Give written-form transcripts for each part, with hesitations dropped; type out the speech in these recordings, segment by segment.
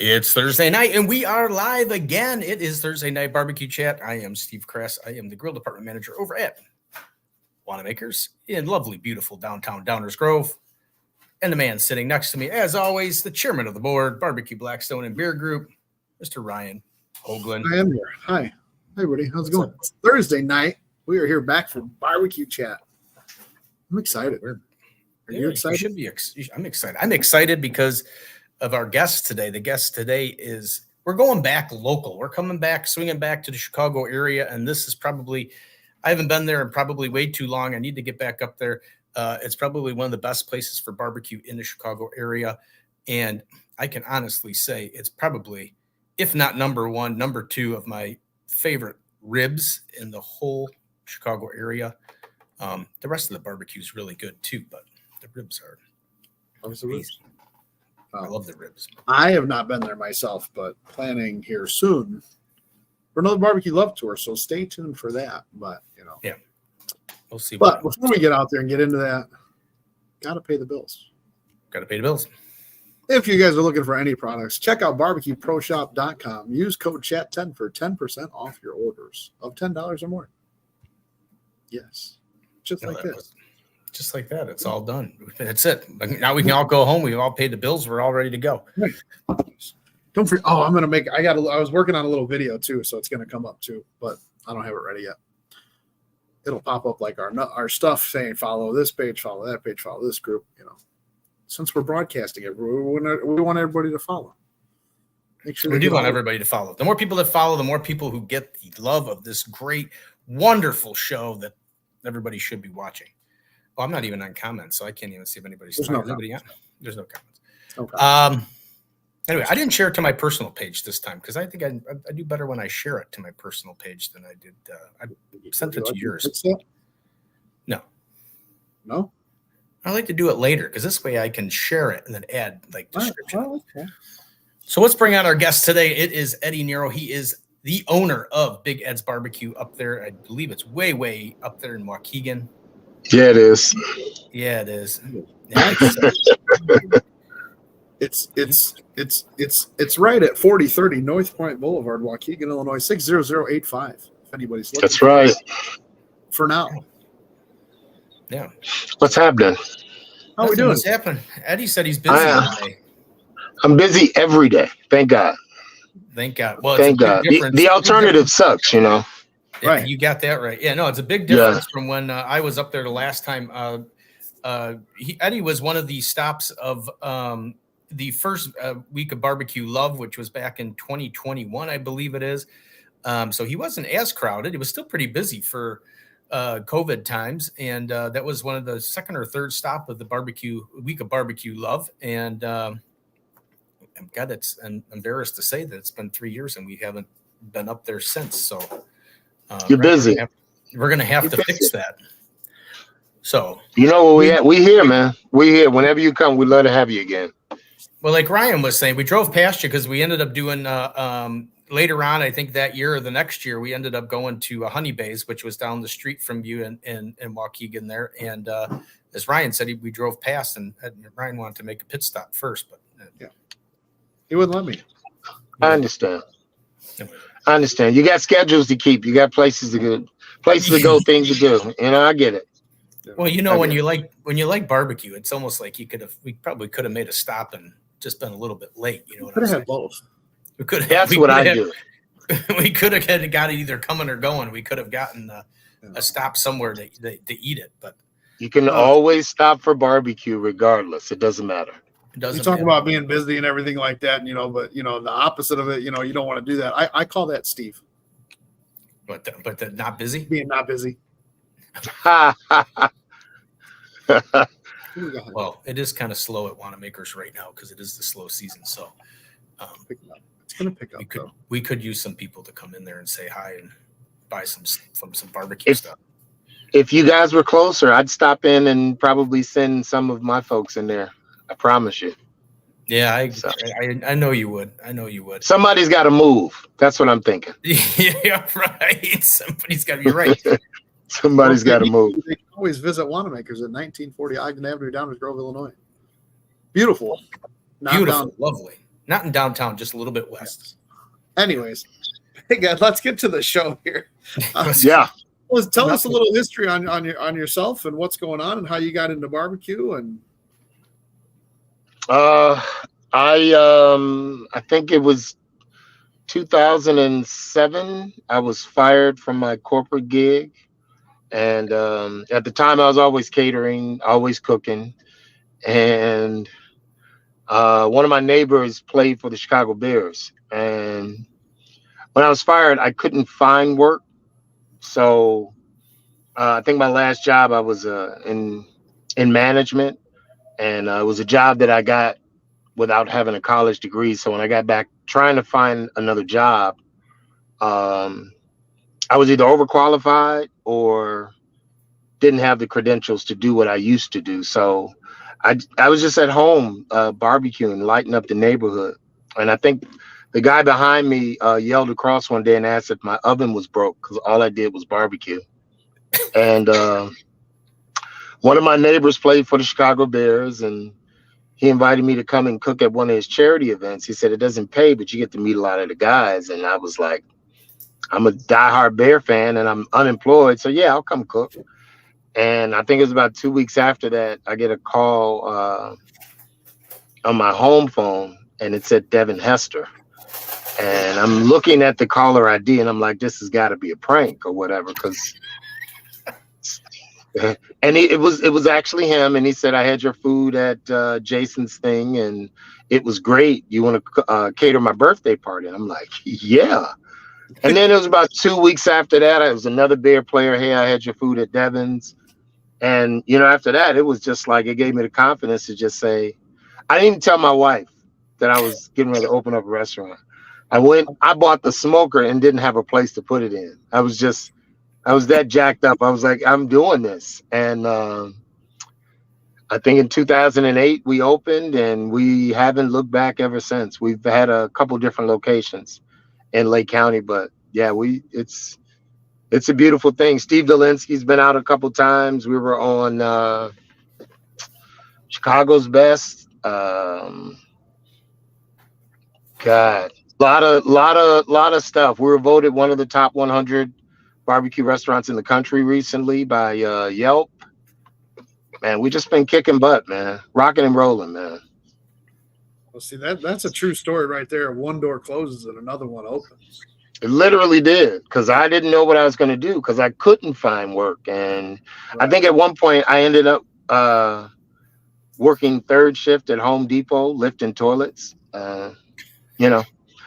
It's Thursday night, and we are live again. It is Thursday Night Barbecue Chat. I am Steve Kress. I am the Grill Department Manager over at Wanamaker's in lovely, beautiful downtown Downers Grove. And the man sitting next to me, as always, the chairman of the board, Barbecue Blackstone and Beer Group, Mr. Ryan Hoagland. I am here. Hi. Hi, everybody. How's it going? It's Thursday night. We are here back for Barbecue Chat. I'm excited. Are you excited? You should be. I'm excited. I'm excited because of our guest today. The guest today is, we're going back local. We're coming back, swinging back to the Chicago area. And this is probably, I haven't been there in probably way too long. I need to get back up there. It's probably one of the best places for barbecue in the Chicago area. And I can honestly say it's probably, if not number one, number two of my favorite ribs in the whole Chicago area. The rest of the barbecue is really good too, but the ribs are amazing. I love the ribs. I have not been there myself, but planning here soon for another barbecue love tour. So stay tuned for that. But yeah, we'll see. But before we get out there and get into that, gotta pay the bills. Gotta pay the bills. If you guys are looking for any products, check out barbecueproshop.com. Use code CHAT10 for 10% off your orders of $10 or more. Yes, just like this. Just like that. It's all done. That's it. Now we can all go home. We've all paid the bills. We're all ready to go. Don't forget. Oh, I'm going to make, I was working on a little video too, so it's going to come up too, but I don't have it ready yet. It'll pop up like our stuff saying, follow this page, follow that page, follow this group. Since we're broadcasting it, we want everybody to follow. Make sure we do want everybody to follow. The more people that follow, the more people who get the love of this great, wonderful show that everybody should be watching. Well, I'm not even on comments, so I can't even see if anybody's There's no comments. There's no comments. Okay. Anyway, I didn't share it to my personal page this time because I think I do better when I share it to my personal page than I did. I sent it to yours. No. I like to do it later because this way I can share it and then add like description. Oh, okay. So let's bring out our guest today. It is Eddie Nero. He is the owner of Big Ed's Barbecue up there. I believe it's way up there in Waukegan. Yeah, it is. Yeah, it is. Yeah, it's right at 4030 North Point Boulevard, Waukegan, Illinois 60085. If anybody's looking. That's right. For now. Yeah. What's happening? How we doing? What's happening? Eddie said he's busy today. I'm busy every day. Thank God. Thank God. Well, thank God. The alternative sucks, Yeah, right. You got that right. Yeah, no, it's a big difference from when I was up there the last time. Eddie was one of the stops of the first week of Barbecue Love, which was back in 2021, I believe it is. So he wasn't as crowded. It was still pretty busy for COVID times. And that was one of the second or third stop of the week of Barbecue Love. And God, I'm embarrassed to say that it's been 3 years and we haven't been up there since. So you're busy. We're going to have to fix that. So, you know where we at? We here, man. We here. Whenever you come, we'd love to have you again. Well, like Ryan was saying, we drove past you because we ended up doing later on, I think that year or the next year, we ended up going to Honey Bays, which was down the street from you in Waukegan there. And as Ryan said, we drove past and Ryan wanted to make a pit stop first, but he wouldn't let me. I understand. You got schedules to keep. You got places to go, things to do. I get it. Well, when you like barbecue, it's almost like we probably could have made a stop and just been a little bit late. You know what I'm saying? Both. We could. That's what I do. We could have got it either coming or going. We could have gotten a stop somewhere to eat it, but you can always stop for barbecue regardless. It doesn't matter. You talk about being busy and everything like that, but the opposite of it, you don't want to do that. I call that Steve. But the not busy? Being not busy. Well, it is kind of slow at Wanamaker's right now because it is the slow season. So it's going to pick up. We could use some people to come in there and say hi and buy some barbecue stuff. If you guys were closer, I'd stop in and probably send some of my folks in there. I promise you. Yeah, I know you would. Somebody's got to move. That's what I'm thinking. Yeah, right. Somebody's got to be right. Somebody's got to move. They can always visit Wanamaker's at 1940 Ogden Avenue, Downers Grove, Illinois. Beautiful. Beautiful. Lovely. Not in downtown, just a little bit west. Anyways, hey guys, let's get to the show here. Yeah. Well, tell us a little history on yourself and what's going on and how you got into barbecue. And I think it was 2007. I was fired from my corporate gig, and at the time I was always catering, always cooking, and one of my neighbors played for the Chicago Bears, and when I was fired, I couldn't find work. So I think my last job I was in management, and it was a job that I got without having a college degree. So when I got back trying to find another job, I was either overqualified or didn't have the credentials to do what I used to do. So I was just at home barbecuing, lighting up the neighborhood. And I think the guy behind me yelled across one day and asked if my oven was broke because all I did was barbecue. And one of my neighbors played for the Chicago Bears, and he invited me to come and cook at one of his charity events. He said, it doesn't pay, but you get to meet a lot of the guys. And I was like, I'm a diehard Bear fan and I'm unemployed. So yeah, I'll come cook. And I think it was about 2 weeks after that, I get a call on my home phone, and it said Devin Hester. And I'm looking at the caller ID, and I'm like, this has got to be a prank or whatever, because and it was actually him. And he said, I had your food at Jason's thing, and it was great. You want to cater my birthday party? And I'm like, yeah. And then it was about 2 weeks after that, it was another Bear player. Hey, I had your food at Devin's. And, after that, it was just like, it gave me the confidence to just say, I didn't even tell my wife that I was getting ready to open up a restaurant. I bought the smoker and didn't have a place to put it in. I was that jacked up. I was like, I'm doing this. And I think in 2008, we opened, and we haven't looked back ever since. We've had a couple different locations in Lake County, but yeah, it's a beautiful thing. Steve Dolinsky's been out a couple times. We were on Chicago's Best. God, lot of stuff. We were voted one of the top 100 barbecue restaurants in the country recently by Yelp. Man, we just been kicking butt, man. Rocking and rolling, man. Well, see, that's a true story right there. One door closes and another one opens. It literally did, because I didn't know what I was going to do because I couldn't find work. And I think at one point I ended up working third shift at Home Depot, lifting toilets.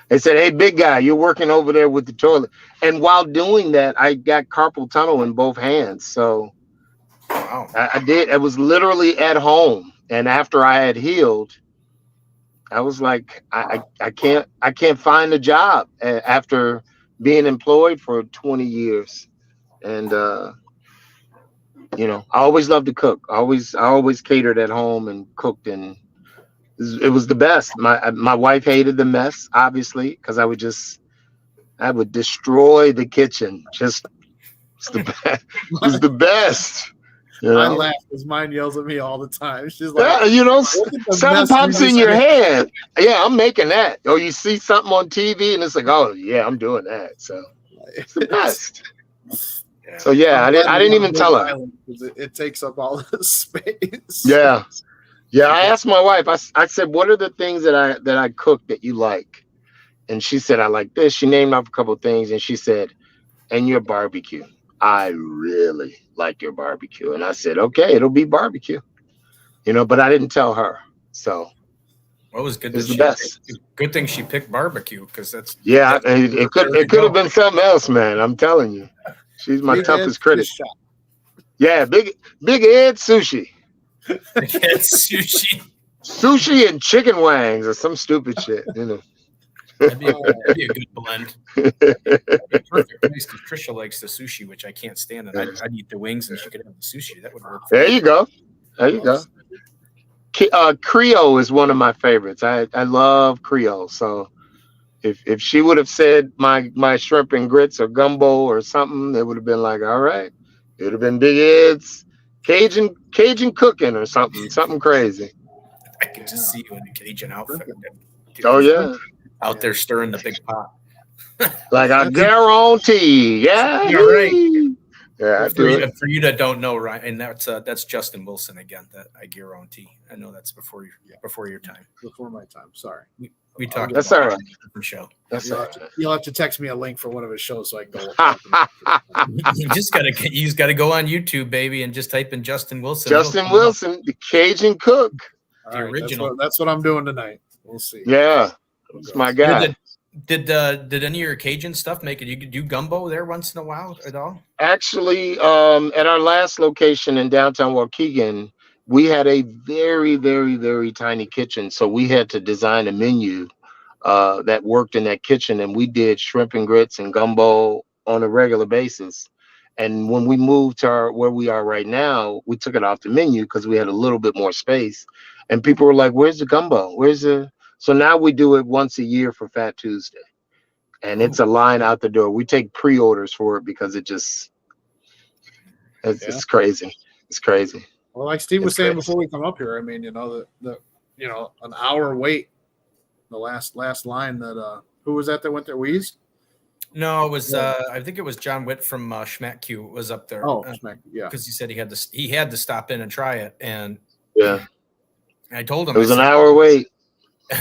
They said, hey, big guy, you're working over there with the toilet. And while doing that, I got carpal tunnel in both hands. So wow. I did. I was literally at home. And after I had healed, I was like, I can't find a job after being employed for 20 years. And, I always loved to cook. I always catered at home and cooked, and it was the best. My wife hated the mess, obviously, because I would destroy the kitchen. It's the best. I laugh because mine yells at me all the time. She's like, something pops in your head. Yeah, I'm making that. Or you see something on TV and it's like, oh yeah, I'm doing that. So it's the best. Yeah. So yeah, I didn't even tell her. It takes up all the space. Yeah. I asked my wife. I said, what are the things that I cook that you like? And she said, I like this. She named off a couple of things, and she said, and your barbecue. I really like your barbecue. And I said, okay, it'll be barbecue, but I didn't tell her. So well, it was good. It's the best. Good thing she picked barbecue, because that's it could have been something else, man. I'm telling you, she's my toughest critic. Yeah, big Ed Sushi. Sushi and chicken wangs or some stupid shit, That'd be a good blend. Perfect place, because Trisha likes the sushi, which I can't stand. And I'd eat the wings, and she could have the sushi. That would work. There you go. Creole is one of my favorites. I love Creole. So if she would have said my shrimp and grits or gumbo or something, it would have been like, all right. It would have been Big Ed's Cajun cooking or something crazy. I could just see you in a Cajun outfit. Dude, Oh yeah, out there stirring the big pot. like I guarantee. Yeah, Yeah, right. Yeah, I do it. For you that don't know, right? And that's Justin Wilson again. That I guarantee. I know that's before your time. Before my time. Sorry. We talked That's about all right. it in a different show. That's all right. You'll have to text me a link for one of his shows so I can go. You just gotta go on YouTube, baby, and just type in Justin Wilson. Justin Wilson, the Cajun cook. All right, original. That's what I'm doing tonight. We'll see. Yeah, that's my guy. Did any of your Cajun stuff make it? You could do gumbo there once in a while at all? Actually, at our last location in downtown Waukegan, we had a very, very, very tiny kitchen. So we had to design a menu that worked in that kitchen. And we did shrimp and grits and gumbo on a regular basis. And when we moved to where we are right now, we took it off the menu because we had a little bit more space. And people were like, where's the gumbo? So now we do it once a year for Fat Tuesday. And it's a line out the door. We take pre-orders for it because it's crazy. It's crazy. Well, like Steve was saying before we come up here, I mean, the an hour wait, the last line that who was that went there? Weeze? No, it was I think it was John Witt from Schmack Q was up there. Oh, Schmack, yeah. Because he said he had to stop in and try it. And yeah, I told him it was an hour wait.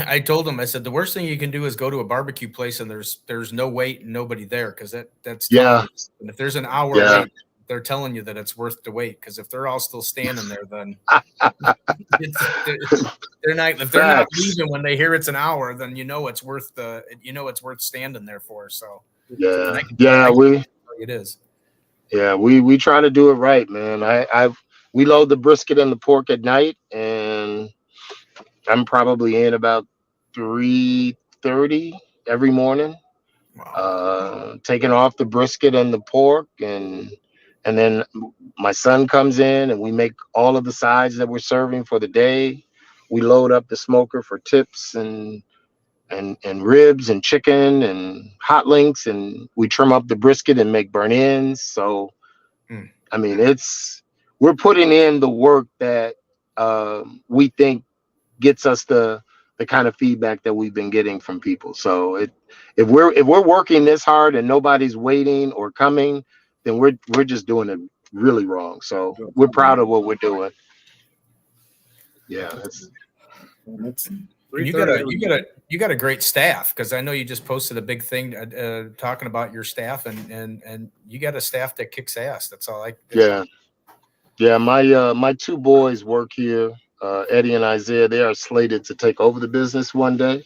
I told him, I said, the worst thing you can do is go to a barbecue place and there's no wait and nobody there, because that's yeah. And if there's an hour wait, they're telling you that it's worth the wait, because if they're all still standing there, then they're not. If they're not leaving when they hear it's an hour, then it's worth standing there for. So it is. Yeah, we try to do it right, man. We load the brisket and the pork at night, and I'm probably in about 3:30 every morning. Wow. Taking off the brisket and the pork, and then my son comes in and we make all of the sides that we're serving for the day. We load up the smoker for tips and ribs and chicken and hot links, and we trim up the brisket and make burnt ends. So, I mean, we're putting in the work that we think gets us the kind of feedback that we've been getting from people. So if we're working this hard and nobody's waiting or coming, then we're just doing it really wrong. So we're proud of what we're doing. Yeah, you got a great staff, because I know you just posted a big thing talking about your staff, and you got a staff that kicks ass. That's all I. Yeah. My two boys work here. Eddie and Isaiah, they are slated to take over the business one day.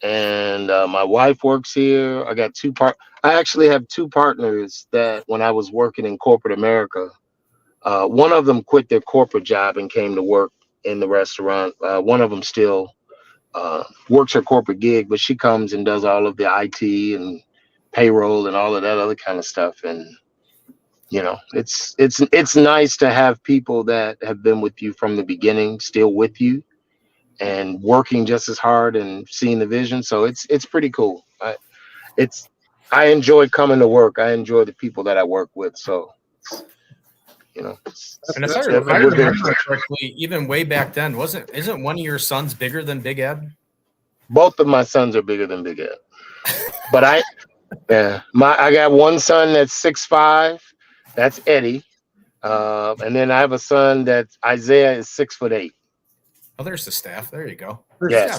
And my wife works here. I actually have two partners that when I was working in corporate America, one of them quit their corporate job and came to work in the restaurant. One of them still works her corporate gig, but she comes and does all of the IT and payroll and all of that other kind of stuff. And it's nice to have people that have been with you from the beginning still with you and working just as hard and seeing the vision. So it's pretty cool. I enjoy coming to work. I enjoy the people that I work with. So and if I remember correctly, even way back then, isn't one of your sons bigger than Big Ed? Both of my sons are bigger than Big Ed. But I got one son that's 6'5". That's Eddie. And then I have a son that's Isaiah is 6'8". Oh, there's the staff. There you go. Yeah.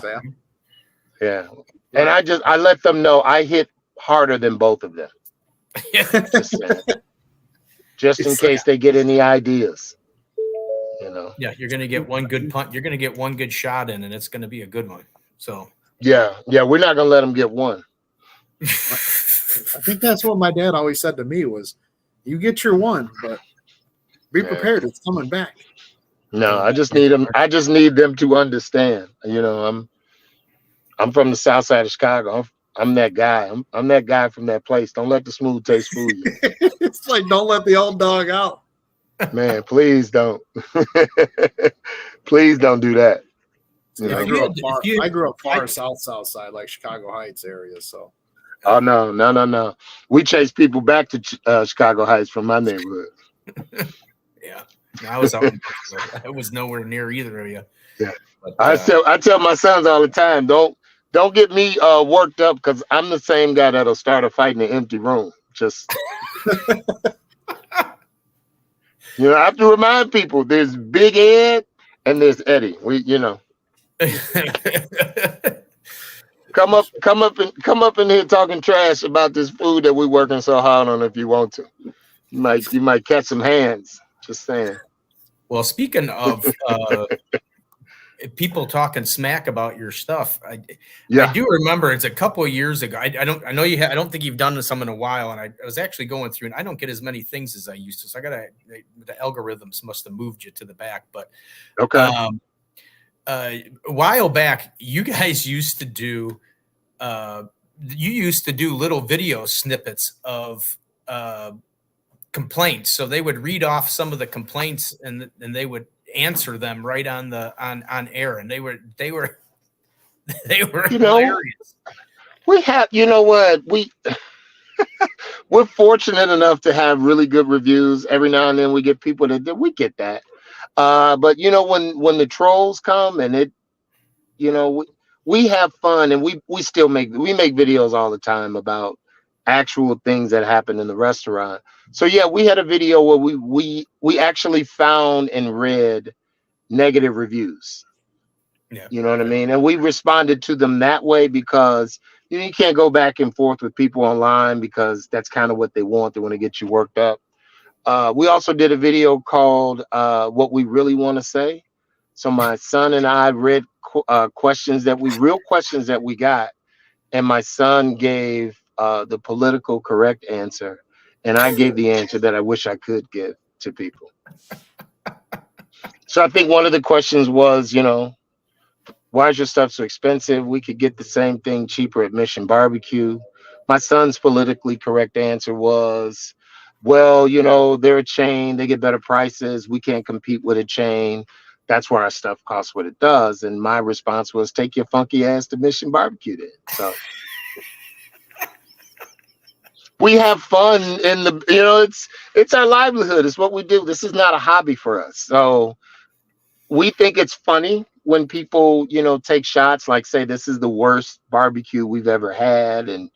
Yeah. And I let them know I hit harder than both of them. Just in case they get any ideas. Yeah, you're gonna get one good punt. You're gonna get one good shot in, and it's gonna be a good one. So yeah, we're not gonna let them get one. I think that's what my dad always said to me was, you get your one, but be prepared. It's coming back. No, I just need them. I just need them to understand. I'm from the south side of Chicago. I'm that guy. I'm that guy from that place. Don't let the smooth taste fool you. It's like, don't let the old dog out. Man, please don't. Please don't do that. I grew up far south side, like Chicago Heights area. So. Oh no. We chase people back to Chicago Heights from my neighborhood. Yeah, I was out. I was nowhere near either of you. Yeah, but, I tell my sons all the time, don't don't get me worked up because I'm the same guy that'll start a fight in an empty room. Just I have to remind people there's Big Ed and there's Eddie. Come up in here talking trash about this food that we're working so hard on if you want to. You might catch some hands. Just saying. Well, speaking of people talking smack about your stuff, I do remember it's a couple of years ago. I don't think you've done some in a while, and I was actually going through, and I don't get as many things as I used to. So the algorithms must have moved you to the back. But okay, a while back, you guys used to do little video snippets of complaints. So they would read off some of the complaints and they would answer them right on air, and they were hilarious. We have, we're fortunate enough to have really good reviews. Every now and then we get people we get that. But when the trolls come and we have fun, and we still make videos all the time about actual things that happen in the restaurant. So yeah, we had a video where we actually found and read negative reviews. Yeah. You know what I mean? And we responded to them that way because you can't go back and forth with people online because that's kind of what they want. They want to get you worked up. We also did a video called What We Really Want to Say. So my son and I read real questions that we got, and my son gave the political correct answer, and I gave the answer that I wish I could give to people. So I think one of the questions was, why is your stuff so expensive? We could get the same thing cheaper at Mission Barbecue. My son's politically correct answer was, well, they're a chain, they get better prices, we can't compete with a chain. That's why our stuff costs what it does. And my response was, take your funky ass to Mission Barbecue then. So we have fun in it's our livelihood. It's what we do. This is not a hobby for us. So we think it's funny when people, take shots, like say, this is the worst barbecue we've ever had. And,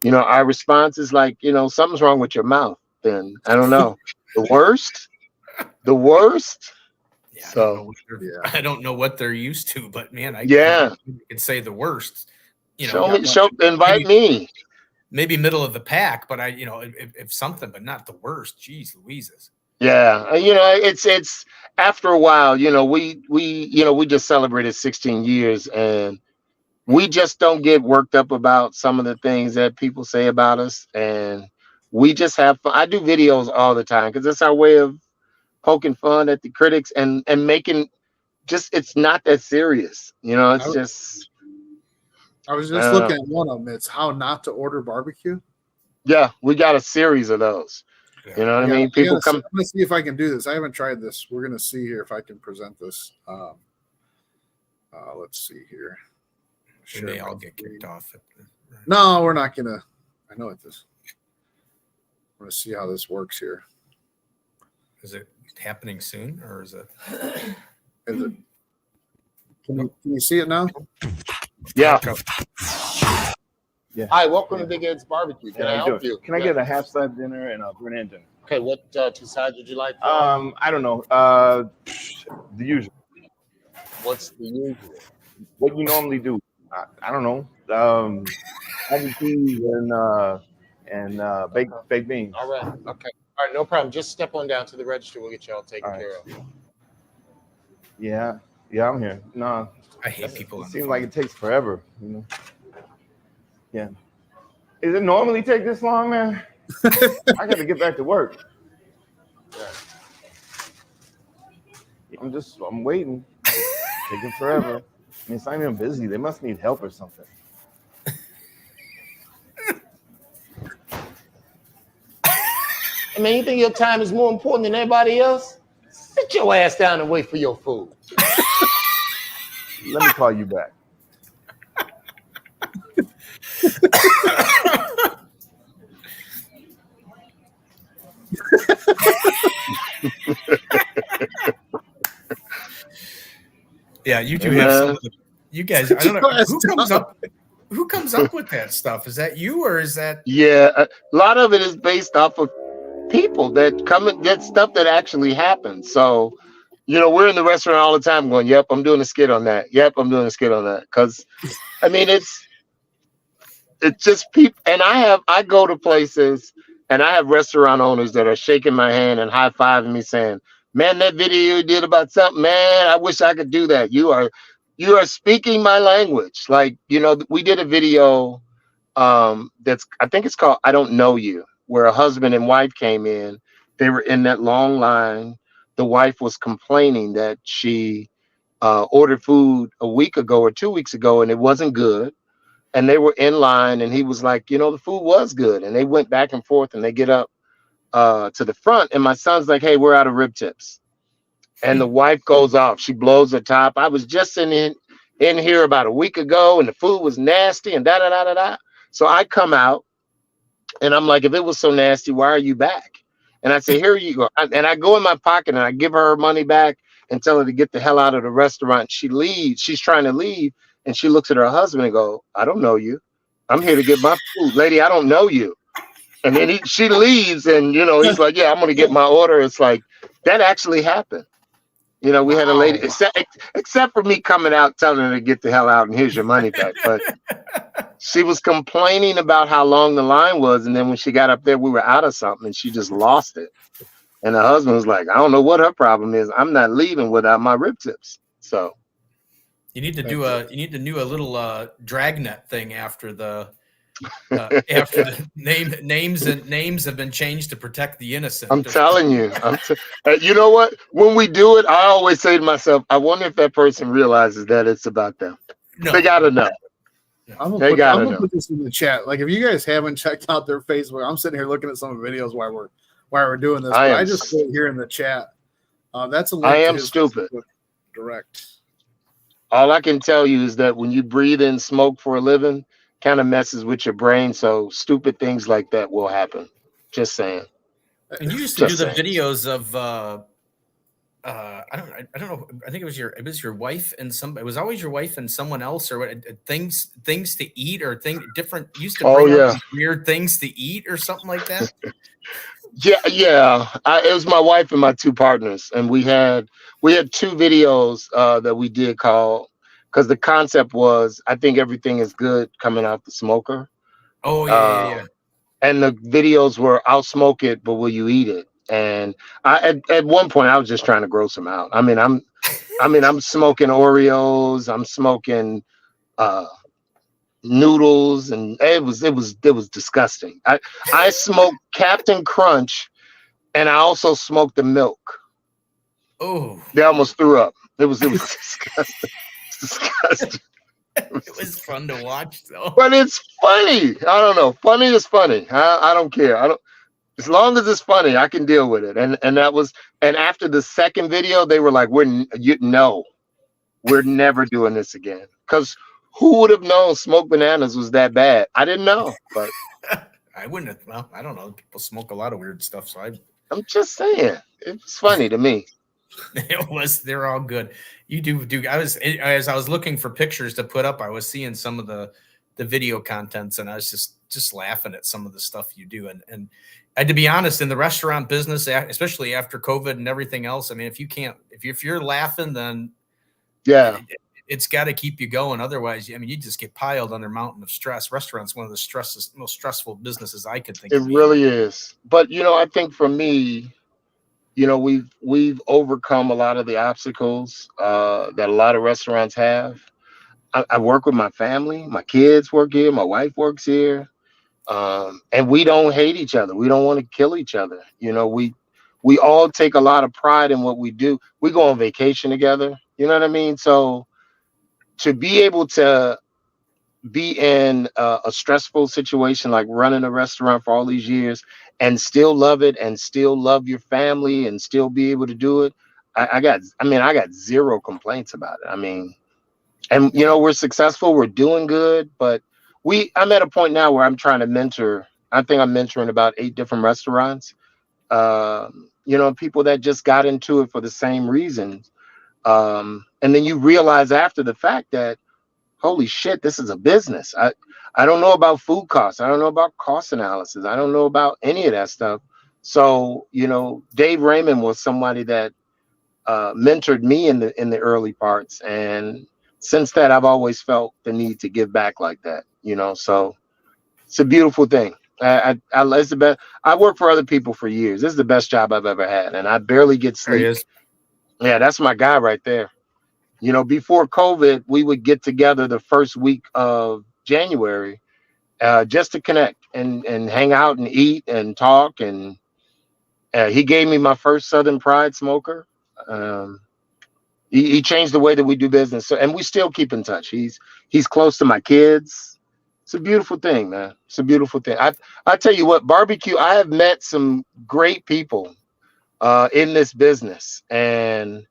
our response is like, something's wrong with your mouth. Then I don't know. The worst. Yeah, so I don't know what they're used to, but man, I could say the worst. Invite me. Maybe middle of the pack, but if something, but not the worst. Jeez Louises. Yeah, it's after a while, we just celebrated 16 years, and we just don't get worked up about some of the things that people say about us, and we just have fun. I do videos all the time because it's our way of poking fun at the critics and making it's not that serious. It's just. I was just looking at one of them. It's how not to order barbecue. Yeah, we got a series of those. Yeah. You know what I mean? People come. I'm gonna see if I can do this. I haven't tried this. We're gonna see here if I can present this. Let's see here. Sure, they all get kicked off. No, we're not gonna. I know it is. We're gonna see how this works here. Is it happening soon, or is it? Is it? Can you see it now? Yeah. Yeah. Hi, welcome to Big Ed's Barbecue. Can I help you? Can I get a half side dinner and a Brennan dinner? Okay, what two sides would you like? I don't know. The usual. What's the usual? What you normally do? I don't know. Mac and cheese and baked beans. All right. Okay. All right, no problem. Just step on down to the register. We'll get you all taken care of. Yeah, I'm here. No, I hate people. It seems like it takes forever. Yeah. Does it normally take this long, man? I got to get back to work. Yeah. I'm waiting. It's taking forever. I mean, it's not even busy. They must need help or something. I mean, you think your time is more important than everybody else? Sit your ass down and wait for your food. Let me call you back. Yeah, you do have some. You guys, I don't know who comes up. who comes up with that stuff? Is that you or is that? Yeah, a lot of it is based off of people that come and get stuff that actually happens. So, we're in the restaurant all the time going, "Yep, I'm doing a skit on that. Yep, I'm doing a skit on that." Because, I mean, it's just people, and I go to places, and I have restaurant owners that are shaking my hand and high fiving me, saying, "Man, that video you did about something, man, I wish I could do that. You are speaking my language." Like, we did a video that's, I think it's called "I Don't Know You," where a husband and wife came in. They were in that long line. The wife was complaining that she ordered food a week ago or 2 weeks ago and it wasn't good. And they were in line, and he was like, the food was good. And they went back and forth, and they get up to the front, and my son's like, "Hey, we're out of rib tips." And the wife goes off. She blows the top. "I was just in here about a week ago, and the food was nasty, and da da da da da." So I come out, and I'm like, "If it was so nasty, why are you back?" And I say, "Here you go." And I go in my pocket, and I give her money back and tell her to get the hell out of the restaurant. She leaves. She's trying to leave, and she looks at her husband and go, "I don't know you. I'm here to get my food, lady. I don't know you." And then she leaves, and he's like, "Yeah, I'm gonna get my order." It's like that actually happened. We had a lady, except for me coming out telling her to get the hell out and here's your money back. But she was complaining about how long the line was, and then when she got up there, we were out of something, and she just lost it. And the husband was like, "I don't know what her problem is. I'm not leaving without my rib tips." So You need to do a little dragnet thing after the names have been changed to protect the innocent. I'm telling you, you know what? When we do it, I always say to myself, I wonder if that person realizes that it's about them. No. They gotta know. I'm gonna put this in the chat. Like, if you guys haven't checked out their Facebook, I'm sitting here looking at some of the videos while we're doing this. I just put it here in the chat. That's a link. I am stupid. Direct. All I can tell you is that when you breathe in smoke for a living, kind of messes with your brain. So stupid things like that will happen. Just saying. And you used to do the videos of I don't know. I think it was your wife and it was always your wife and someone else, or what, things to eat, or different used to bring up weird things to eat or something like that. Yeah. It was my wife and my two partners, and we had 2 videos that we did call, because the concept was, I think everything is good coming out the smoker. Oh yeah. And the videos were, "I'll smoke it, but will you eat it?" And at one point I was just trying to gross them out. I'm smoking Oreos, I'm smoking noodles, and it was disgusting. I smoked Captain Crunch, and I also smoked the milk. Oh, they almost threw up. It was disgusting. Disgusting. It was fun to watch, though. But it's funny. I don't know. Funny is funny. I don't care. As long as it's funny, I can deal with it. And after the second video, they were like, we're never doing this again. Because who would have known smoked bananas was that bad? I didn't know, but I wouldn't have. Well, I don't know. People smoke a lot of weird stuff, so I'm just saying, it's funny to me. They're all good. You do. As I was looking for pictures to put up, I was seeing some of the video contents, and I was just laughing at some of the stuff you do. And to be honest, in the restaurant business, especially after COVID and everything else, I mean, if you're laughing, then yeah, it's got to keep you going. Otherwise, I mean, you just get piled under a mountain of stress. Restaurants, one of the most stressful businesses I could think of. It really is. But I think for me, we've overcome a lot of the obstacles that a lot of restaurants have. I work with my family. My kids work here. My wife works here. And we don't hate each other. We don't want to kill each other. We all take a lot of pride in what we do. We go on vacation together. You know what I mean? So to be able to be in a stressful situation like running a restaurant for all these years and still love it and still love your family and still be able to do it, I got zero complaints about it. I mean, and we're successful, we're doing good, but I'm at a point now where I'm trying to mentor. I think I'm mentoring about 8 different restaurants, people that just got into it for the same reasons. And then you realize after the fact that, holy shit, this is a business. I don't know about food costs. I don't know about cost analysis. I don't know about any of that stuff. So, you know, Dave Raymond was somebody that mentored me in the early parts. And since that, I've always felt the need to give back like that, you know, so it's a beautiful thing. It's the best. I worked for other people for years. This is the best job I've ever had. And I barely get There he sleep. is. Yeah, that's my guy right there. You know, before COVID, we would get together the first week of January just to connect and hang out and eat and talk. And he gave me my first Southern Pride smoker. He changed the way that we do business. So, and we still keep in touch. He's close to my kids. It's a beautiful thing, man. It's a beautiful thing. I tell you what, barbecue, I have met some great people in this business, and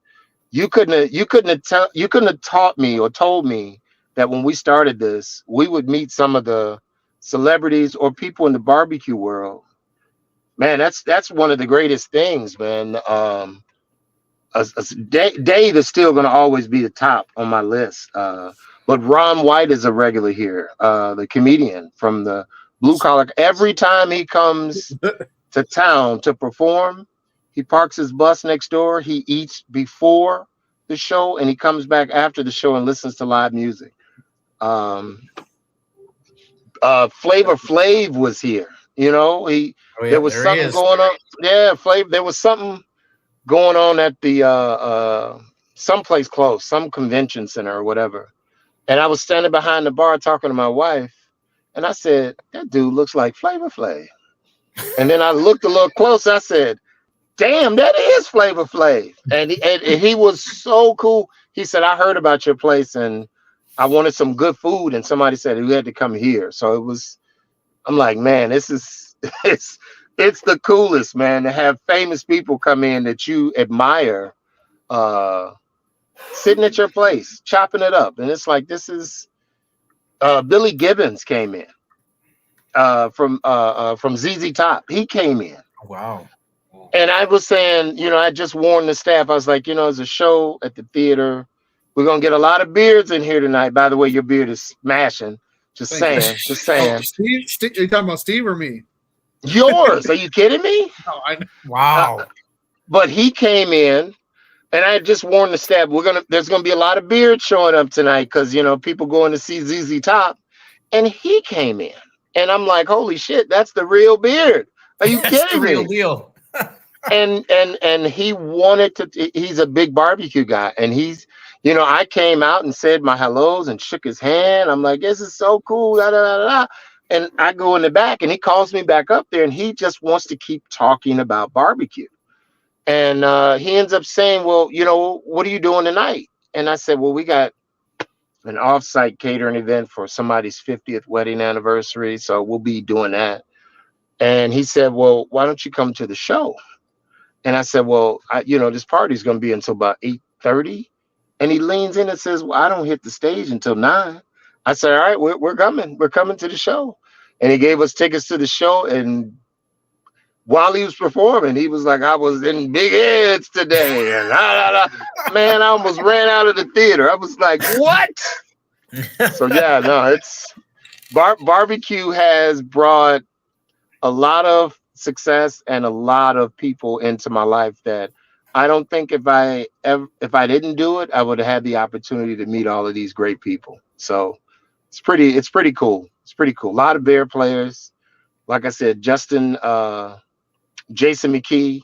you couldn't have taught me or told me that when we started this, we would meet some of the celebrities or people in the barbecue world. Man, that's one of the greatest things, man. Dave is still going to always be the top on my list. But Ron White is a regular here, the comedian from the Blue Collar. Every time he comes to town to perform, he parks his bus next door. He eats before the show, and he comes back after the show and listens to live music. Flavor Flav was here. You know, there was something going on. Yeah, Flav. There was something going on at the someplace close, some convention center or whatever. And I was standing behind the bar talking to my wife, and I said, that dude looks like Flavor Flav. And then I looked a little close. I said, damn, that is Flavor Flav. And he was so cool. He said, I heard about your place and I wanted some good food. And somebody said we had to come here. So I'm like, man, this is, it's the coolest, man, to have famous people come in that you admire, sitting at your place, chopping it up. And it's like, this is Billy Gibbons came in from ZZ Top. He came in. Wow. And I was saying, you know, I just warned the staff. I was like, you know, there's a show at the theater. We're going to get a lot of beards in here tonight. By the way, your beard is smashing. Just saying. Oh, Steve, you talking about Steve or me? Yours. Are you kidding me? No, Wow. But he came in, and I just warned the staff, there's gonna be a lot of beards showing up tonight because, you know, people going to see ZZ Top. And he came in, and I'm like, holy shit, that's the real beard. Are you That's kidding the real me? deal. and he wanted to. He's a big barbecue guy, and he's, you know, I came out and said my hellos and shook his hand. I'm like, this is so cool. Da, da, da, da. And I go in the back, and he calls me back up there, and he just wants to keep talking about barbecue. And he ends up saying, well, you know, what are you doing tonight? And I said, well, we got an off-site catering event for somebody's 50th wedding anniversary, so we'll be doing that. And he said, well, why don't you come to the show? And I said, well, you know, this party's going to be until about 8:30. And he leans in and says, well, I don't hit the stage until 9. I said, all right, we're coming. We're coming to the show. And he gave us tickets to the show. And while he was performing, he was like, I was in big heads today. And man, I almost ran out of the theater. I was like, what? So, yeah, no, it's barbecue has brought a lot of success and a lot of people into my life that I don't think if I didn't do it, I would have had the opportunity to meet all of these great people. So it's pretty cool. It's pretty cool. A lot of bear players. Like I said, Jason McKee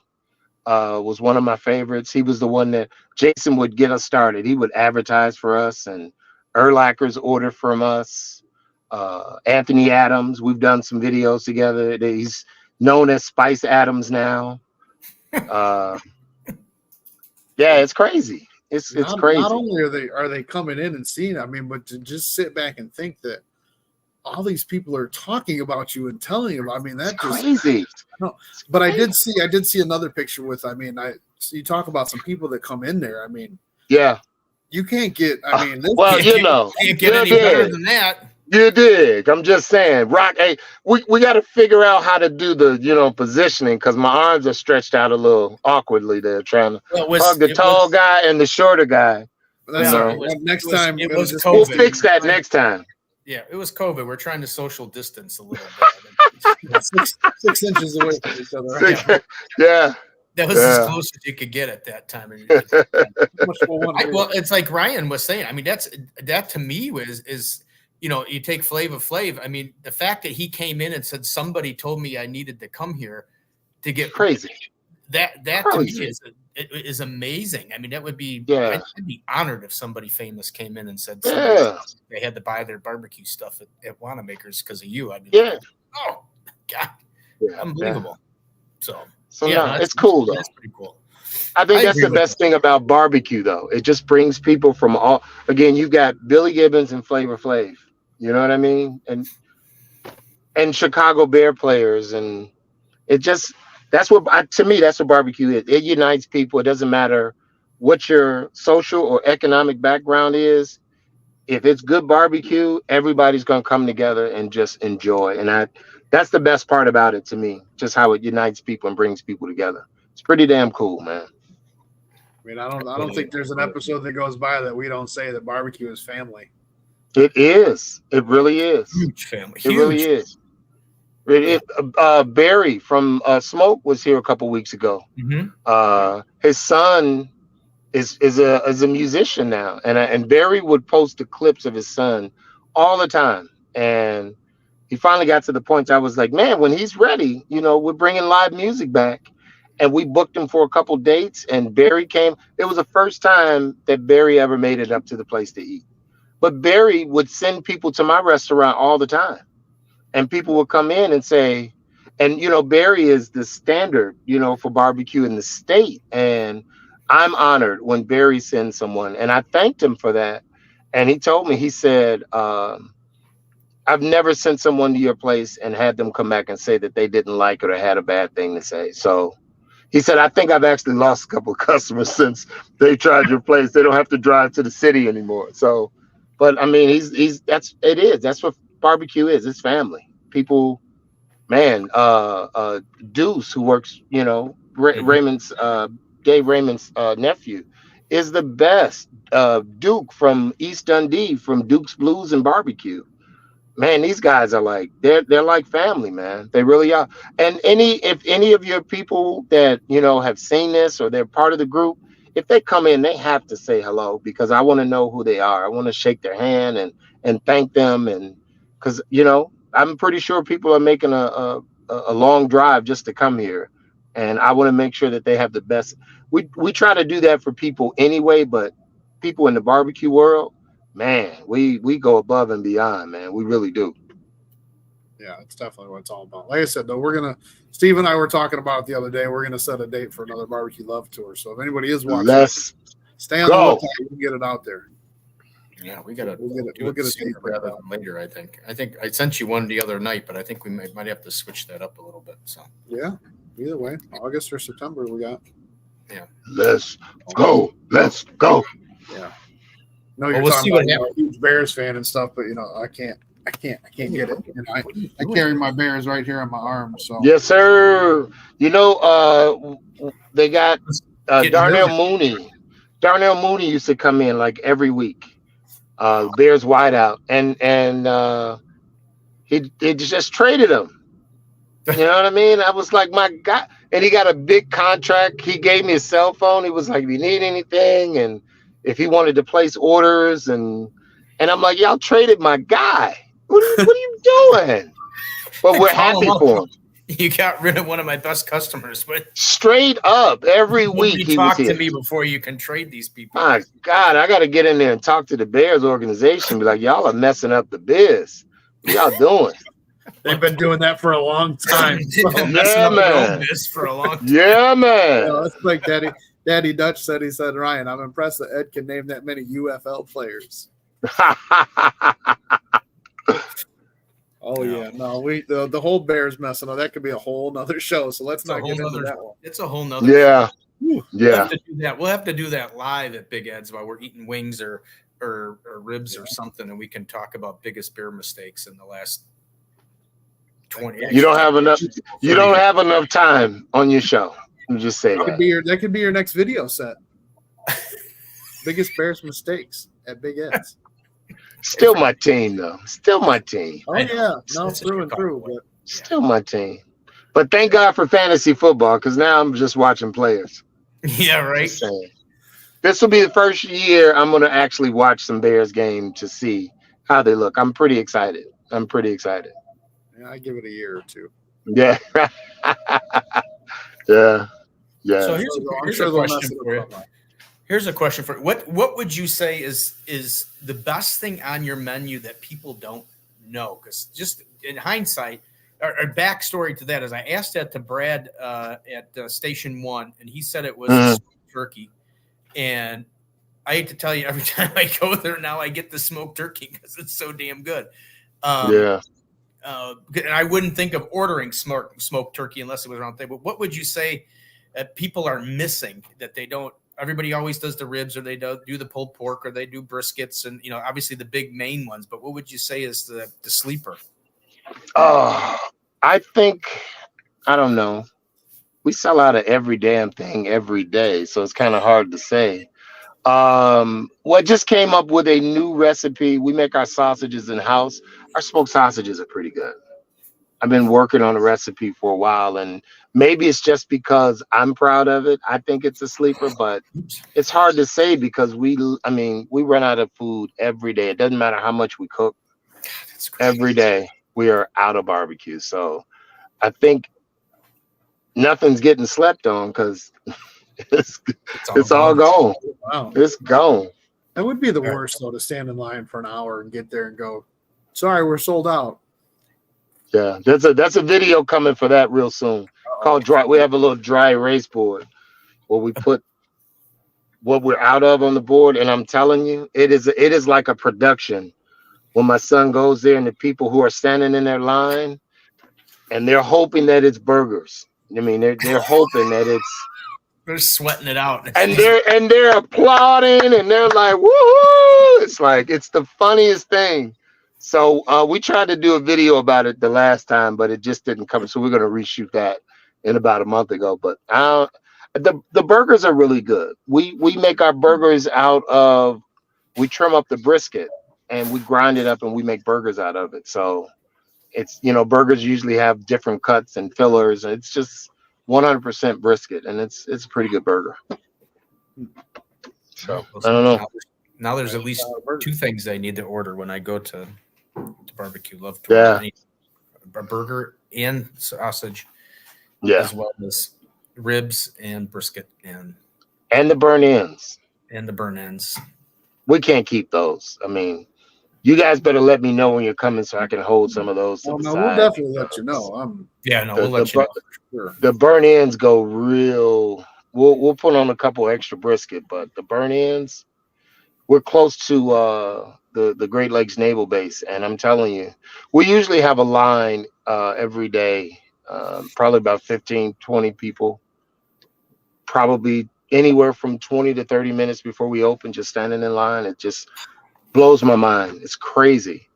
was one of my favorites. He was the one that Jason would get us started. He would advertise for us, and Erlacher's order from us. Anthony Adams, we've done some videos together. He's known as Spice Adams now. Yeah, it's crazy. It's crazy. Not only are they coming in and seeing, I mean, but to just sit back and think that all these people are talking about you and telling you. I mean, that's crazy. No, but I did see another picture with. I mean, you talk about some people that come in there. I mean, yeah, you can't get. I mean, well, you know, can't get any better than that. You dig? I'm just saying, Rock. Hey, we got to figure out how to do the, you know, positioning, because my arms are stretched out a little awkwardly there, trying to hug the tall guy and the shorter guy. That's No, all right. it was- Next it was- time it it'll was just- COVID. We'll fix that next time. Yeah, it was COVID. We're trying to social distance a little bit. 6 inches away from each other. Right? Yeah. That was as close as you could get at that time. Well, it's like Ryan was saying. I mean, that to me is you take Flava Flav. I mean, the fact that he came in and said somebody told me I needed to come here to get Crazy. That Crazy. to me is amazing. I mean, that would be I'd be honored if somebody famous came in and said they had to buy their barbecue stuff at Wanamaker's because of you. I'd be like, oh God, unbelievable. So no, it's cool though. That's pretty cool. I think that's the best thing about barbecue though. It just brings people from all. Again, you've got Billy Gibbons and Flava Flav. You know what I mean? And Chicago Bear players, and it just to me that's what barbecue is. It unites people. It doesn't matter what your social or economic background is. If it's good barbecue, everybody's gonna come together and just enjoy. And that's the best part about it to me. Just how it unites people and brings people together. It's pretty damn cool, man. I mean, I don't think there's an episode that goes by that we don't say that barbecue is family. It is. It really is. Huge family. It really is. Barry from Smoke was here a couple weeks ago. Mm-hmm. His son is a musician now, and Barry would post the clips of his son all the time. And he finally got to the point I was like, man, when he's ready, we're bringing live music back. And we booked him for a couple dates, and Barry came. It was the first time that Barry ever made it up to the place to eat. But Barry would send people to my restaurant all the time. And people would come in and say, and Barry is the standard, for barbecue in the state. And I'm honored when Barry sends someone. And I thanked him for that. And he told me, he said, I've never sent someone to your place and had them come back and say that they didn't like it or had a bad thing to say. So he said, I think I've actually lost a couple of customers since they tried your place. They don't have to drive to the city anymore. So, but I mean, that's what barbecue is. It's family. People, man, Deuce, who works, Raymond's, Dave Raymond's nephew, is the best. Duke from East Dundee, from Duke's Blues and Barbecue. Man, these guys are like they're like family, man. They really are. And if any of your people that have seen this or they're part of the group, if they come in, they have to say hello because I want to know who they are. I want to shake their hand and thank them, and because I'm pretty sure people are making a long drive just to come here, and I want to make sure that they have the best. We try to do that for people anyway, but people in the barbecue world, man, we go above and beyond, man. We really do. Yeah, it's definitely what it's all about. Like I said, though, Steve and I were talking about it the other day. We're gonna set a date for another barbecue love tour. So if anybody is watching, stay on the lookout. We can get it out there. Yeah, we'll get it sooner rather than later. I think I sent you one the other night, but I think we might have to switch that up a little bit. So yeah, either way, August or September we got. Yeah, let's go. Yeah. No, you're talking about a huge Bears fan and stuff, but I can't get it. I carry my Bears right here on my arm. So yes, sir. They got Darnell Mooney. Darnell Mooney used to come in like every week. Bears wideout, and he just traded him. You know what I mean? I was like, my God. And he got a big contract. He gave me his cell phone. He was like, if you need anything, and if he wanted to place orders, and I'm like, y'all traded my guy. What are you doing? But we're happy for him. You got rid of one of my best customers, but straight up every week he talk was to here. me before you can trade these people. My God, I got to get in there and talk to the Bears organization. Be like, y'all are messing up the biz. What y'all doing? They've been doing that for a long time. Yeah, man. For a long time. Yeah, man. It's like Daddy Dutch said. He said, Ryan, I'm impressed that Ed can name that many UFL players. Oh yeah, no, the whole Bears messing up. That could be a whole nother show. So let's not get into that one. It's a whole nother. Yeah, show. Yeah. We'll have to do that live at Big Ed's while we're eating wings or ribs or something, and we can talk about biggest beer mistakes in the last 20. You don't have enough. You don't have enough time on your show. You just say that could be your next video set. biggest Bears mistakes at big ends. Still my team, though. Still my team. Oh I know. yeah, It's- no, it's a through and Chicago through. way. But Still my team. But thank God for fantasy football, because now I'm just watching players. Yeah, right. Just saying. This will be the first year I'm going to actually watch some Bears game to see how they look. I'm pretty excited. yeah, I give it a year or two. Yeah. Yeah. Yeah. So I'm here's sure a they'll mess question it for you. up somehow. Here's a question for you. What would you say is the best thing on your menu that people don't know? Because just in hindsight, or backstory to that is I asked that to Brad at Station 1, and he said it was Mhm. smoked turkey. And I hate to tell you, every time I go there now, I get the smoked turkey because it's so damn good. Yeah. And I wouldn't think of ordering smoked turkey unless it was around there. But what would you say that people are missing that they don't? Everybody always does the ribs, or they do the pulled pork, or they do briskets, and obviously the big main ones. But what would you say is the sleeper? Oh, I think, I don't know. We sell out of every damn thing every day, so it's kind of hard to say. What just came up with a new recipe. We make our sausages in house. Our smoked sausages are pretty good. I've been working on a recipe for a while, and maybe it's just because I'm proud of it. I think it's a sleeper, but it's hard to say because we run out of food every day. It doesn't matter how much we cook. That's crazy. Every day we are out of barbecue. So I think nothing's getting slept on because it's all gone. Wow, It's gone. that would be the worst though, to stand in line for an hour and get there and go, sorry, we're sold out. Yeah, that's a video coming for that real soon. Called dry. We have a little dry erase board where we put what we're out of on the board, and I'm telling you, it is like a production. When my son goes there, and the people who are standing in their line, and they're hoping that it's burgers. I mean, they're hoping that it's. They're sweating it out, And they're applauding, and they're like, "Woohoo!" It's like it's the funniest thing. So we tried to do a video about it the last time, but it just didn't come. So we're gonna reshoot that in about a month ago. But the burgers are really good. We make our burgers out of. We trim up the brisket and we grind it up and we make burgers out of it. So it's burgers usually have different cuts and fillers, and it's just 100% brisket, and it's a pretty good burger. So I don't know. Now there's at least two things I need to order when I go to barbecue. Love to Yeah. order a burger and sausage, Yeah, as well as ribs and brisket and and the burn ends. the burn ends. We can't keep those. I mean, you guys better let me know when you're coming so I can hold some of those to Oh the no, side. we'll definitely let you know. Yeah, no, The- we'll let the you know. Sure. The burn ends go real. We'll put on a couple extra brisket, but the burn ends, we're close to the Great Lakes Naval Base, and I'm telling you, we usually have a line every day, probably about 15, 20 people, probably anywhere from 20 to 30 minutes before we open, just standing in line. It just blows my mind. It's crazy.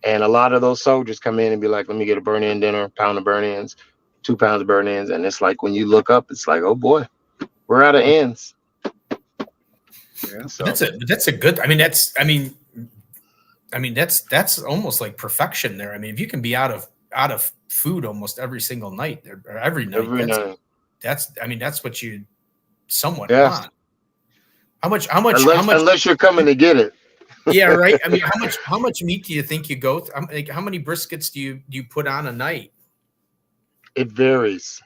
And a lot of those soldiers come in and be like, let me get a burn in dinner, pound of burn ends, 2 pounds of burn ends. And it's like, when you look up, it's like, oh boy, we're out of ends. Yeah. So That's a good. That's almost like perfection there. I mean, if you can be out of food almost every single night or every night, every night. that's what you somewhat Yes. want. How much? Unless you're coming to get it. Yeah, right. I mean, how much meat do you think you go? Like, how many briskets do you put on a night? It varies.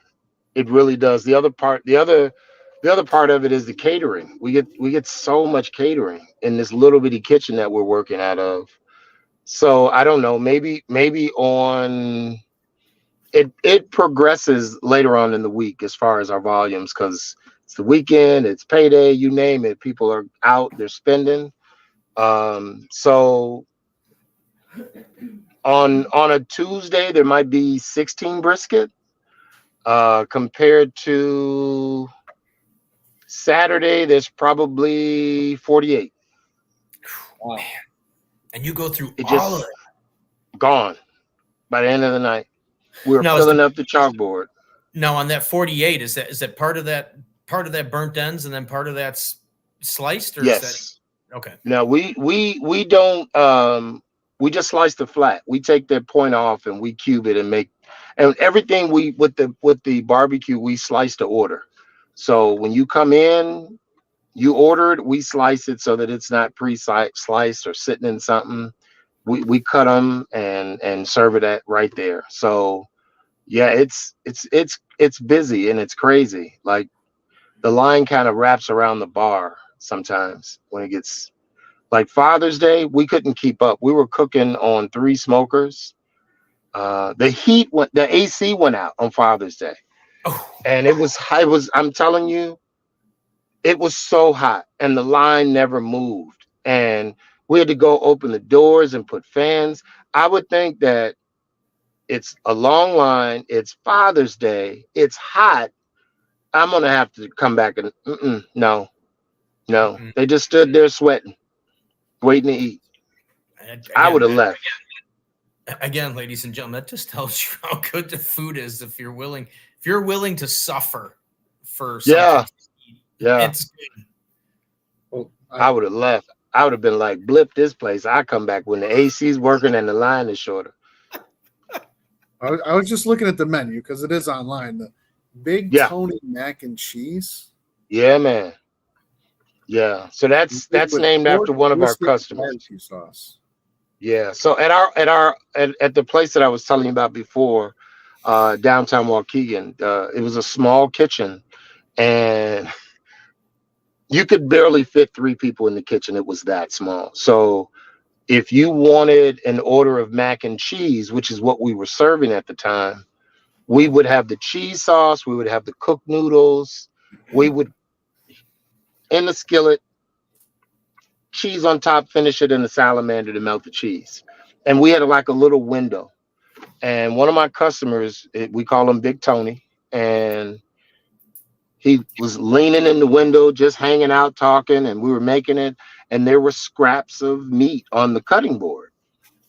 It really does. The other part of it is the catering. We get so much catering in this little bitty kitchen that we're working out of. So I don't know. Maybe on it progresses later on in the week as far as our volumes, because it's the weekend, it's payday, you name it. People are out, they're spending. So on a Tuesday there might be 16 brisket, compared to Saturday there's probably 48. Wow. And you go through It all of just it. gone by the end of the night. We're Now, is filling up the chalkboard. Now on that 48, is that part of that burnt ends and then part of that's sliced, or is that Yes. Okay. No, we don't we just slice the flat. We take that point off and we cube it and make and everything we with the barbecue, we slice to order. So when you come in, you order it, we slice it so that it's not pre-sliced or sitting in something. We cut them and serve it at right there. So yeah, it's busy and it's crazy. Like the line kind of wraps around the bar sometimes when it gets like Father's Day, we couldn't keep up. We were cooking on 3 smokers. The AC went out on Father's Day. Oh, And I'm telling you, it was so hot and the line never moved. And we had to go open the doors and put fans. I would think that it's a long line, it's Father's Day, it's hot. I'm gonna have to come back and no. mm-mm. They just stood there sweating, waiting to eat. I would have left. Again, ladies and gentlemen, that just tells you how good the food is if you're willing to suffer for something. Yeah. Yeah. It's good. Well, I would have left. I would have been like, blip this place. I come back when the AC's working and the line is shorter. I was just looking at the menu because it is online. The Big Yeah. Tony mac and cheese. Yeah, man. Yeah. So that's With named pork, after one of our brisket, customers. barbecue sauce. Yeah. So at the place that I was telling you about before, downtown Waukegan, it was a small kitchen and you could barely fit 3 people in the kitchen. It was that small. So if you wanted an order of mac and cheese, which is what we were serving at the time, we would have the cheese sauce, we would have the cooked noodles, we would in the skillet, cheese on top, finish it in the salamander to melt the cheese. And we had like a little window. And one of my customers, we call him Big Tony, and he was leaning in the window, just hanging out, talking, and we were making it. And there were scraps of meat on the cutting board.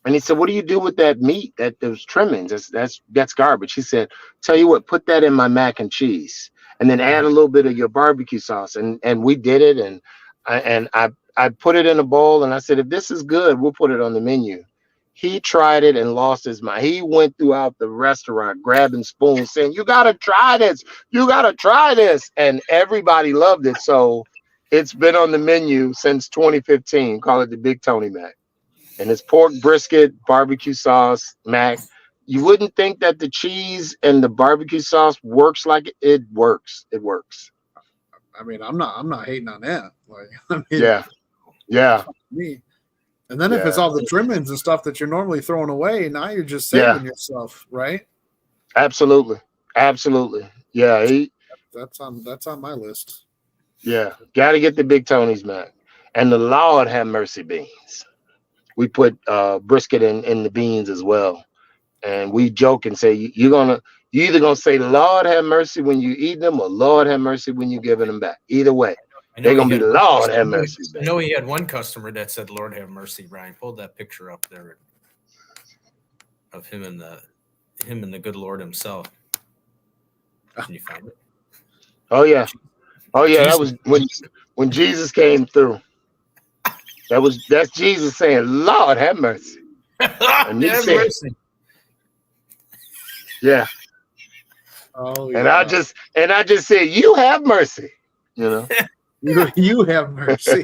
And he said, "What do you do with that meat? Those trimmings? That's garbage." He said, "Tell you what, put that in my mac and cheese, and then add a little bit of your barbecue sauce." And we did it, and I put it in a bowl, and I said, "If this is good, we'll put it on the menu." He tried it and lost his mind. He went throughout the restaurant grabbing spoons, saying, "You gotta try this! You gotta try this!" And everybody loved it. So it's been on the menu since 2015. Call it the Big Tony Mac. And it's pork brisket, barbecue sauce, mac. You wouldn't think that the cheese and the barbecue sauce works like it works. It works. I mean, I'm not hating on that. Like, I mean, Yeah. me. And then if it's Yeah. all the trimmings and stuff that you're normally throwing away, now you're just saving yourself, right? Absolutely. Yeah. That's on my list. Yeah. Got to get the Big Tony's, man. And the Lord have mercy beans. We put brisket in the beans as well. And we joke and say, you either gonna say Lord have mercy when you eat them or Lord have mercy when you giving them back. Either way, they're gonna be Lord have mercy. I know he had one customer that said Lord have mercy. Brian, pulled that picture up there of him and the good Lord himself. Can you find it? Oh yeah. Jesus. That was when Jesus came through. That's Jesus saying, Lord have mercy. And have mercy. Yeah. Oh, yeah. And I just said, you have mercy. You know. you have mercy.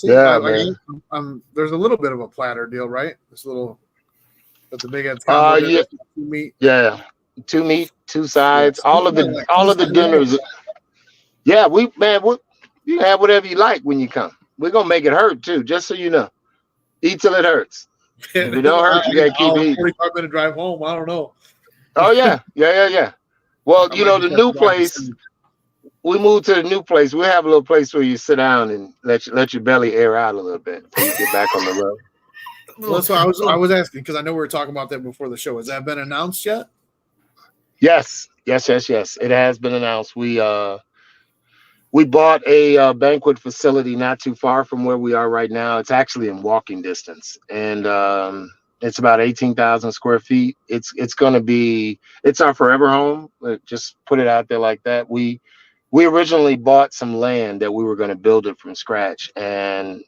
Yeah, man. There's a little bit of a platter deal, right? This little, but the big heads. Yeah. Meat. Yeah. 2 meat, 2 sides, all of the dinners. Yeah, you have whatever you like when you come. We're gonna make it hurt too, just so you know. Eat till it hurts. If it don't hurt, you gotta keep eating. 45-minute drive home. I don't know. Oh yeah. Well, the new place. We moved to the new place. We have a little place where you sit down and let your belly air out a little bit before you get back on the road. Well, that's why I was asking because I know we were talking about that before the show. Has that been announced yet? Yes. It has been announced. We bought a banquet facility not too far from where we are right now. It's actually in walking distance, and it's about 18,000 square feet. It's our forever home. Just put it out there like that. we originally bought some land that we were going to build it from scratch, and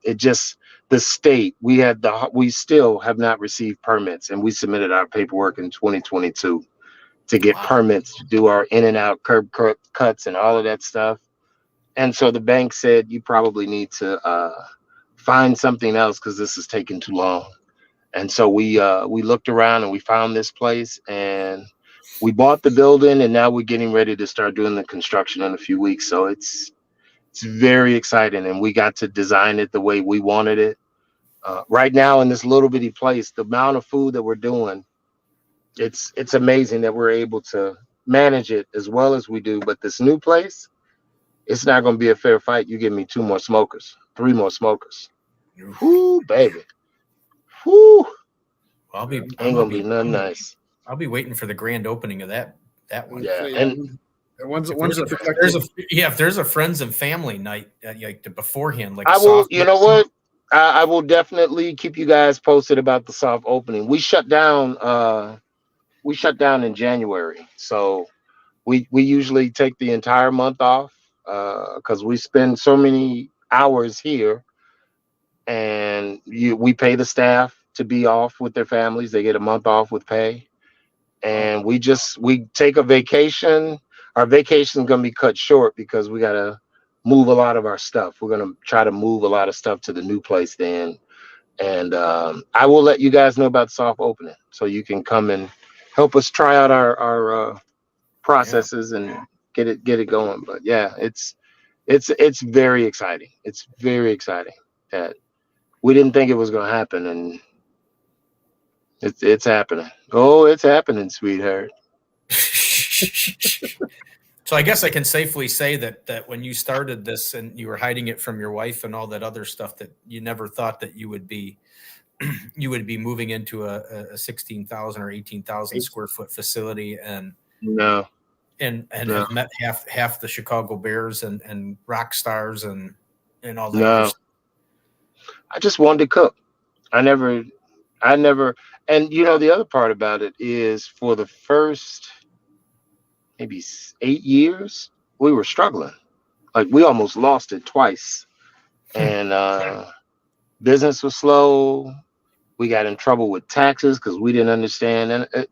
it just the state we still have not received permits, and we submitted our paperwork in 2022 to get Wow. permits to do our in and out curb cuts and all of that stuff. And so the bank said you probably need to find something else because this is taking too long. And so we looked around and we found this place, and we bought the building, and now we're getting ready to start doing the construction in a few weeks. So it's very exciting, and we got to design it the way we wanted it. Right now in this little bitty place, the amount of food that we're doing, it's amazing that we're able to manage it as well as we do. But this new place, it's not going to be a fair fight. You give me 2 more smokers, 3 more smokers. Whoo, baby. Whoo. Well, Ain't gonna be nothing nice. I'll be waiting for the grand opening of that one. Yeah, and once If there's a friends and family night like beforehand, like I will. You know what? I will definitely keep you guys posted about the soft opening. We shut down. We shut down in January, so we usually take the entire month off because we spend so many hours here, and we pay the staff to be off with their families. They get a month off with pay, and we take a vacation. Our vacation is going to be cut short because we got to move a lot of our stuff. We're going to try to move a lot of stuff to the new place then. And I will let you guys know about soft opening so you can come and help us try out our processes and get it going. But yeah, it's very exciting. It's very exciting that we didn't think it was going to happen, and it's happening. Oh, it's happening, sweetheart. So I guess I can safely say that when you started this and you were hiding it from your wife and all that other stuff, that you never thought that you would be moving into a 16,000 or 18,000 square foot facility and No. and No. have met half the Chicago Bears and rock stars and all that. No. other stuff. I just wanted to cook. I never, and you know, the other part about it is for the first maybe 8 years, we were struggling. Like we almost lost it twice. And business was slow. We got in trouble with taxes because we didn't understand. And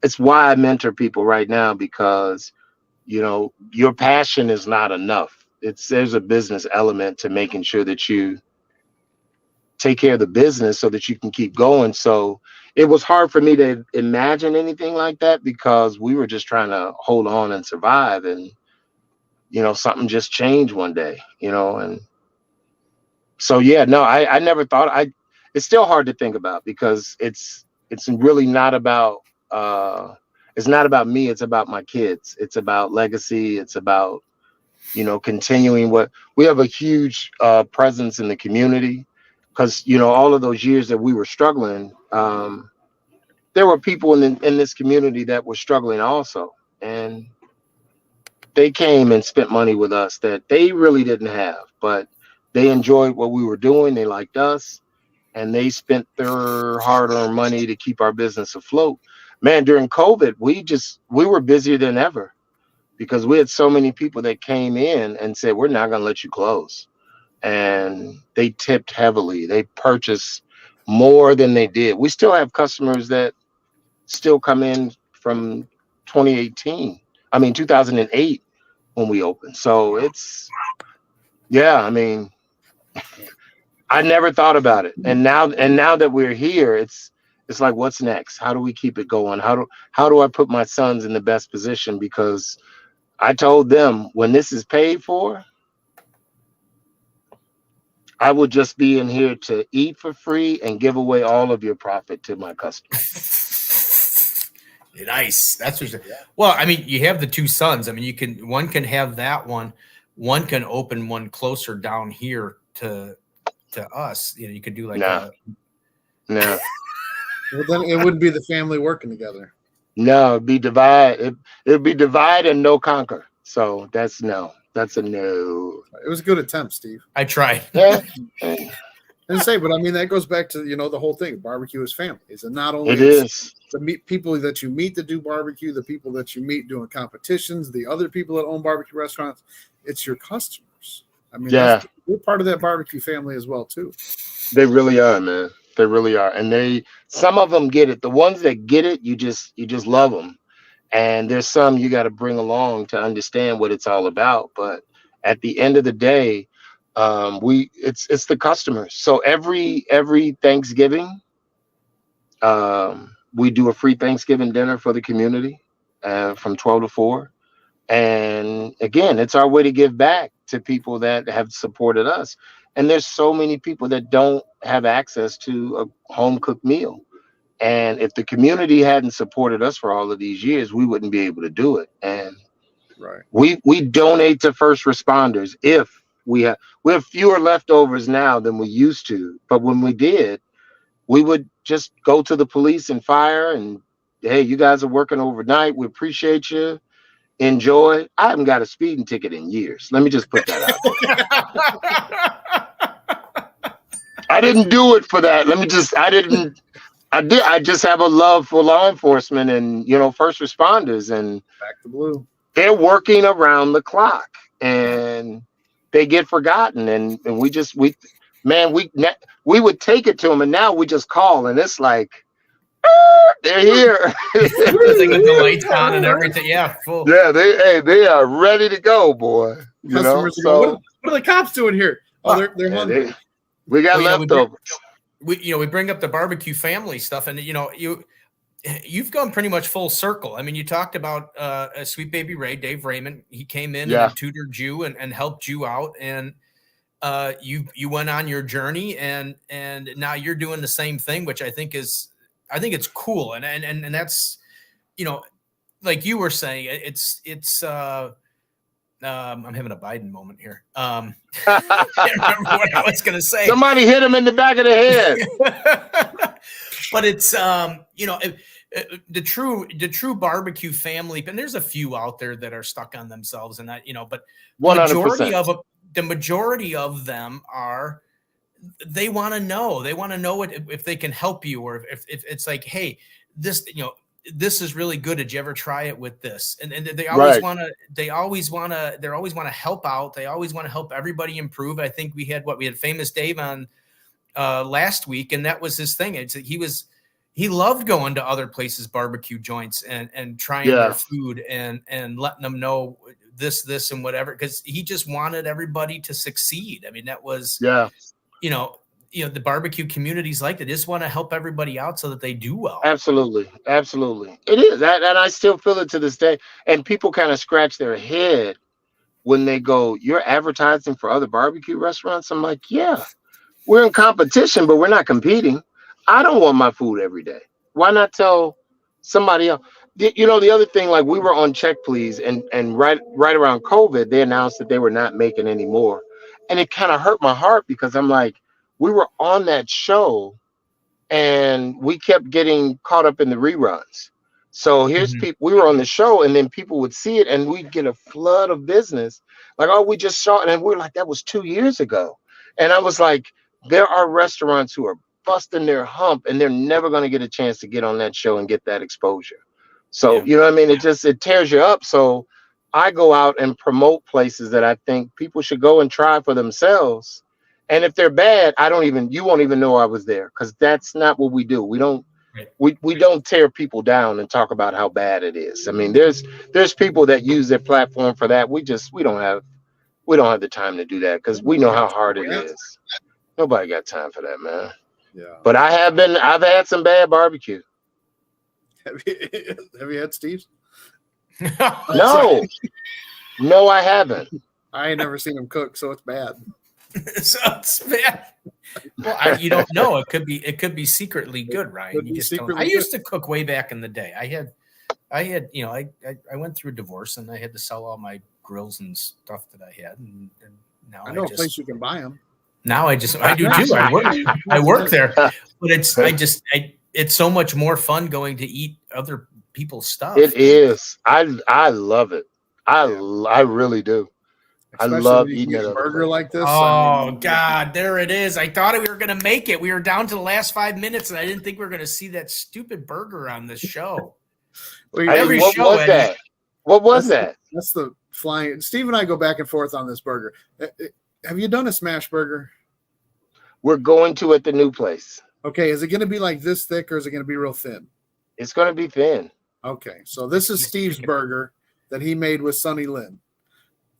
it's why I mentor people right now, because, you know, your passion is not enough. There's a business element to making sure that you take care of the business so that you can keep going. So it was hard for me to imagine anything like that because we were just trying to hold on and survive. And, you know, something just changed one day, you know, and so, yeah, no, I never thought it's still hard to think about because it's really not about, it's not about me. It's about my kids. It's about legacy. It's about, you know, continuing what we have a huge presence in the community. Because, you know, all of those years that we were struggling, there were people in this community that were struggling also. And they came and spent money with us that they really didn't have. But they enjoyed what we were doing. They liked us. And they spent their hard-earned money to keep our business afloat. Man, during COVID, we were busier than ever because we had so many people that came in and said, we're not going to let you close. And they tipped heavily. They purchased more than they did. We still have customers that still come in from 2008 when we opened. So it's, yeah, I mean, I never thought about it. And now that we're here, it's like, what's next? How do we keep it going? How do I put my sons in the best position? Because I told them when this is paid for, I will just be in here to eat for free and give away all of your profit to my customers. Nice. That's what. Well, I mean, you have the 2 sons. I mean, one can have that one. One can open one closer down here to us. You know, you could do like No. Well, then it wouldn't be the family working together. No, it'd be divide. It'd be divide and no conquer. So that's no. That's a no. It was a good attempt, Steve. I tried. Yeah. And say, but I mean that goes back to the whole thing. Barbecue is families, and not only It is. the people that you meet that do barbecue, the people that you meet doing competitions, the other people that own barbecue restaurants. It's your customers. I mean, we're part of that barbecue family as well too. They really are, man. They really are, and some of them get it. The ones that get it, you just love them, and there's some you got to bring along to understand what it's all about. But at the end of the day, it's the customers. So every Thanksgiving, we do a free Thanksgiving dinner for the community from 12 to 4. And again, it's our way to give back to people that have supported us. And there's so many people that don't have access to a home cooked meal. And if the community hadn't supported us for all of these years, we wouldn't be able to do it. And we donate to first responders. If we have fewer leftovers now than we used to, but when we did, we would just go to the police and fire and, hey, you guys are working overnight. We appreciate you. Enjoy. I haven't got a speeding ticket in years. Let me just put that out. I didn't do it for that. I just have a love for law enforcement and, first responders, and back to blue. They're working around the clock and they get forgotten. And we would take it to them, and now we just call and it's like, they're here. Everything with the lights on and everything. Yeah, full. Yeah, they are ready to go, boy. Customers go, what are the cops doing here? Oh, they're hungry. We got leftovers. We bring up the barbecue family stuff, and you've gone pretty much full circle. I mean, you talked about Sweet Baby Ray, Dave Raymond. He came in and tutored you and helped you out, and you went on your journey, and now you're doing the same thing, which I think it's cool, and that's like you were saying, it's I'm having a Biden moment here. I can't remember what I was going to say. Somebody hit him in the back of the head. But it's the true barbecue family, and there's a few out there that are stuck on themselves, and that but 100%. the majority of them are. They want to know. They want to know if they can help you, or if it's like, hey, this this is really good. Did you ever try it with this? And they always want to. They always want to help out. They always want to help everybody improve. I think we had Famous Dave on last week, and that was his thing. He loved going to other places, barbecue joints, and trying their food and letting them know this and whatever, because he just wanted everybody to succeed. I mean, that was the barbecue communities like that. They just want to help everybody out so that they do well. Absolutely. It is that, and I still feel it to this day. And people kind of scratch their head when they go, "You're advertising for other barbecue restaurants?" I'm like, yeah, we're in competition, but we're not competing. I don't want my food every day. Why not tell somebody else? The other thing, like, we were on Check Please, and right around COVID, they announced that they were not making any more. And it kind of hurt my heart, because I'm like, we were on that show and we kept getting caught up in the reruns. So here's people, we were on the show, and then people would see it and we'd get a flood of business. Like, oh, we just saw it. And we're like, that was 2 years ago. And I was like, there are restaurants who are busting their hump and they're never going to get a chance to get on that show and get that exposure. So, you know what I mean? It tears you up. So I go out and promote places that I think people should go and try for themselves. And if they're bad, you won't even know I was there, because that's not what we do. We don't tear people down and talk about how bad it is. I mean, there's people that use their platform for that. We don't have the time to do that, because we know how hard it is. Nobody got time for that, man. Yeah. But I've had some bad barbecue. Have you had Steve's? No, I haven't. I ain't never seen him cook, so it's bad. So it's bad. Well, you don't know. It could be secretly good, Ryan. You just don't. I used to cook way back in the day. I went through a divorce, and I had to sell all my grills and stuff that I had, and now I know a place you can buy them. Now I do too. I work there, but it's so much more fun going to eat other people's stuff. It is. I love it. I really do. Especially love when you eating get at a other burger places. like this. Oh God, there it is. I thought we were gonna make it. We were down to the last 5 minutes, and I didn't think we were gonna see that stupid burger on this show. Every What show, was Eddie. that? What was that? That's the flying. Steve and I go back and forth on this burger. Have you done a smash burger? We're going to at the new place. Okay, is it going to be like this thick or is it going to be real thin? It's going to be thin. Okay, so this is Steve's burger that he made with Sonny Lynn.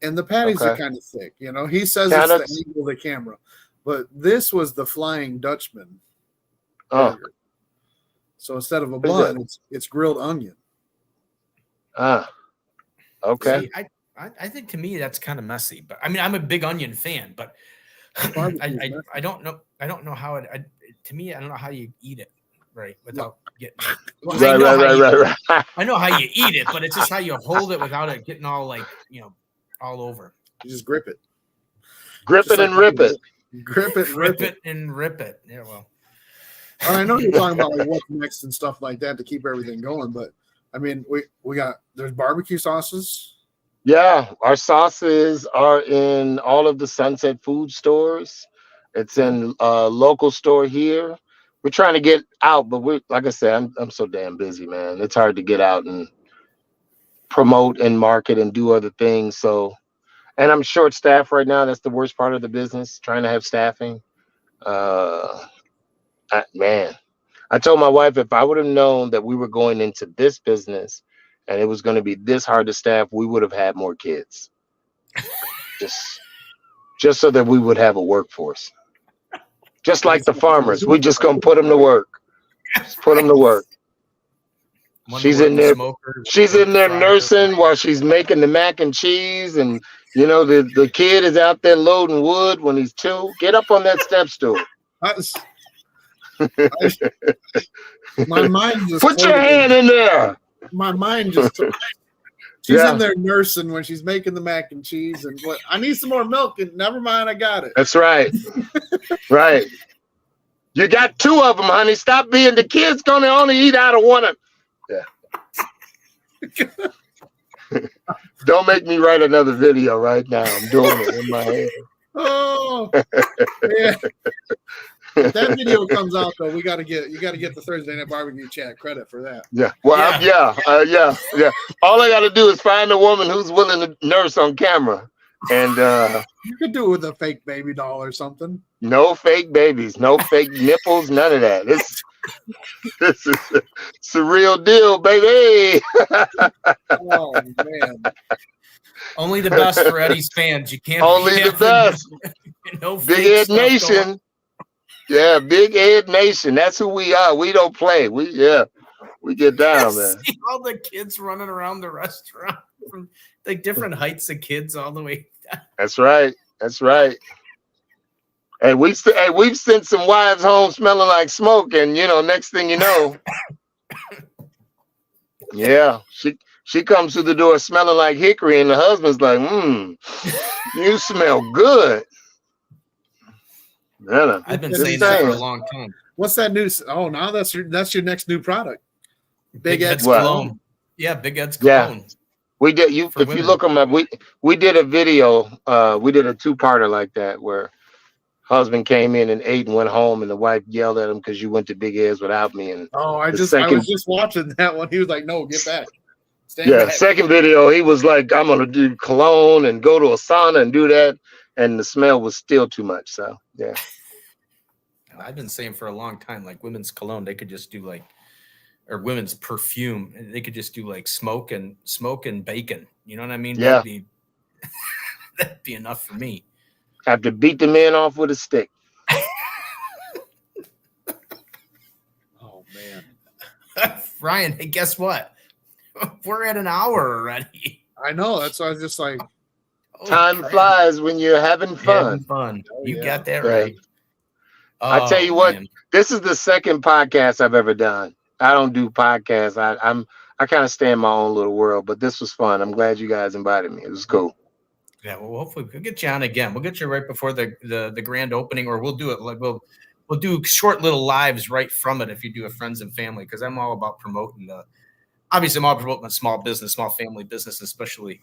And the patties are kind of thick. You know, he says it's the angle of the camera. But this was the Flying Dutchman burger. So instead of a bun, it's grilled onion. Okay. See, I think to me that's kind of messy. But I mean, I'm a big onion fan, but I don't know how it. To me, I don't know how you eat it right without getting. Well, right. I know how you eat it, but it's just how you hold it without it getting all all over. You just grip it. Grip it and rip it. Grip it, rip it, and rip it. Yeah, well. And I know you're talking about like what's next and stuff like that to keep everything going, but I mean, there's barbecue sauces. Yeah, our sauces are in all of the Sunset food stores. It's in a local store here. We're trying to get out, but like I said, I'm so damn busy, man. It's hard to get out and promote and market and do other things. So, and I'm short staffed right now. That's the worst part of the business, trying to have staffing. Man, I told my wife if I would have known that we were going into this business and it was going to be this hard to staff, we would have had more kids. just so that we would have a workforce. Just like the farmers, we just gonna put them to work. Just put them to work. She's in there. She's in there nursing while she's making the mac and cheese, and the kid is out there loading wood when he's 2. Get up on that step stool. My mind just put your hand in there. My mind just. She's in there nursing when she's making the mac and cheese, and what I need some more milk, and never mind, I got it. That's right. Right. You got 2 of them, honey. Stop being the kid's gonna only eat out of one of them. Yeah. Don't make me write another video right now. I'm doing it in my head. Oh, yeah. If that video comes out though, you got to get the Thursday Night Barbecue chat credit for that. Yeah. Well, yeah. All I got to do is find a woman who's willing to nurse on camera, and you could do it with a fake baby doll or something. No fake babies, no fake nipples, none of that. It's a real deal, baby. Oh man. Only the best for Eddie's fans. You can't. Only the best. No Big Ed Nation. Yeah, Big Ed Nation. That's who we are. We don't play. We get down, man. See all the kids running around the restaurant from like different heights of kids all the way down. That's right. And we've sent some wives home smelling like smoke, and next thing you know, yeah, she comes through the door smelling like hickory, and the husband's like, you smell good. Yeah, I've been saying that for a long time. What's that news? Oh, now that's your next new product. Big Ed's cologne. Yeah, Big Ed's cologne. Yeah. We did. If you look them up, we did a video. We did a 2-parter like that where husband came in and ate and went home, and the wife yelled at him because you went to Big Ed's without me. And I was just watching that one. He was like, "No, get back." Stand back. Second video, he was like, "I'm gonna do cologne and go to a sauna and do that," and the smell was still too much. So yeah. I've been saying for a long time, like women's cologne, they could just do or women's perfume, they could just do like smoke and bacon. You know what I mean? Yeah. That'd be enough for me. Have to beat the man off with a stick. Oh man. Ryan, hey, guess what? We're at an hour already. I know. That's why I was just like, time flies when you're having fun. You got that right. I tell you what, this is the second podcast I've ever done. I don't do podcasts. I kind of stay in my own little world, but this was fun. I'm glad you guys invited me. It was cool. Yeah, well, hopefully we'll get you on again. We'll get you right before the grand opening, or we'll do it like we'll do short little lives right from it if you do a friends and family, because I'm all about promoting obviously I'm all promoting small business, small family business, especially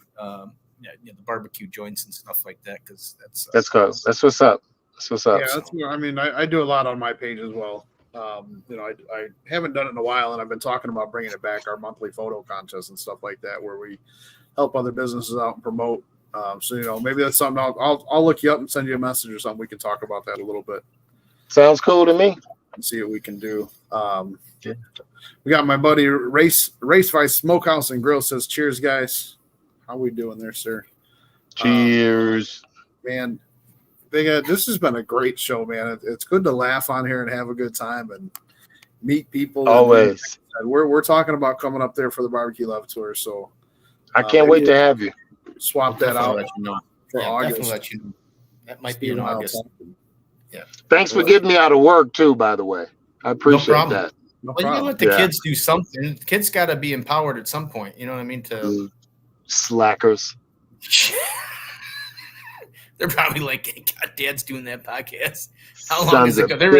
the barbecue joints and stuff like that, because That's good. That's what's up. That's what's up. Yeah, that's. I mean, I do a lot on my page as well. I haven't done it in a while, and I've been talking about bringing it back, our monthly photo contest and stuff like that, where we help other businesses out and promote. So maybe that's something I'll look you up and send you a message or something. We can talk about that a little bit. Sounds cool to me. And see what we can do. We got my buddy Race Vice Smokehouse and Grill says, "Cheers, guys. How we doing there, sir?" Cheers, man. This has been a great show, man. It's good to laugh on here and have a good time and meet people. Always. And we're talking about coming up there for the Barbecue Love Tour, so I can't wait to have you. Swap that out for August. Definitely let you know. That might be in August. Yeah. Thanks for getting me out of work too, by the way. I appreciate that. No well, you gotta let the kids do something. The kids got to be empowered at some point. You know what I mean? To slackers. They're probably like, God, Dad's doing that podcast. How long is it go? They're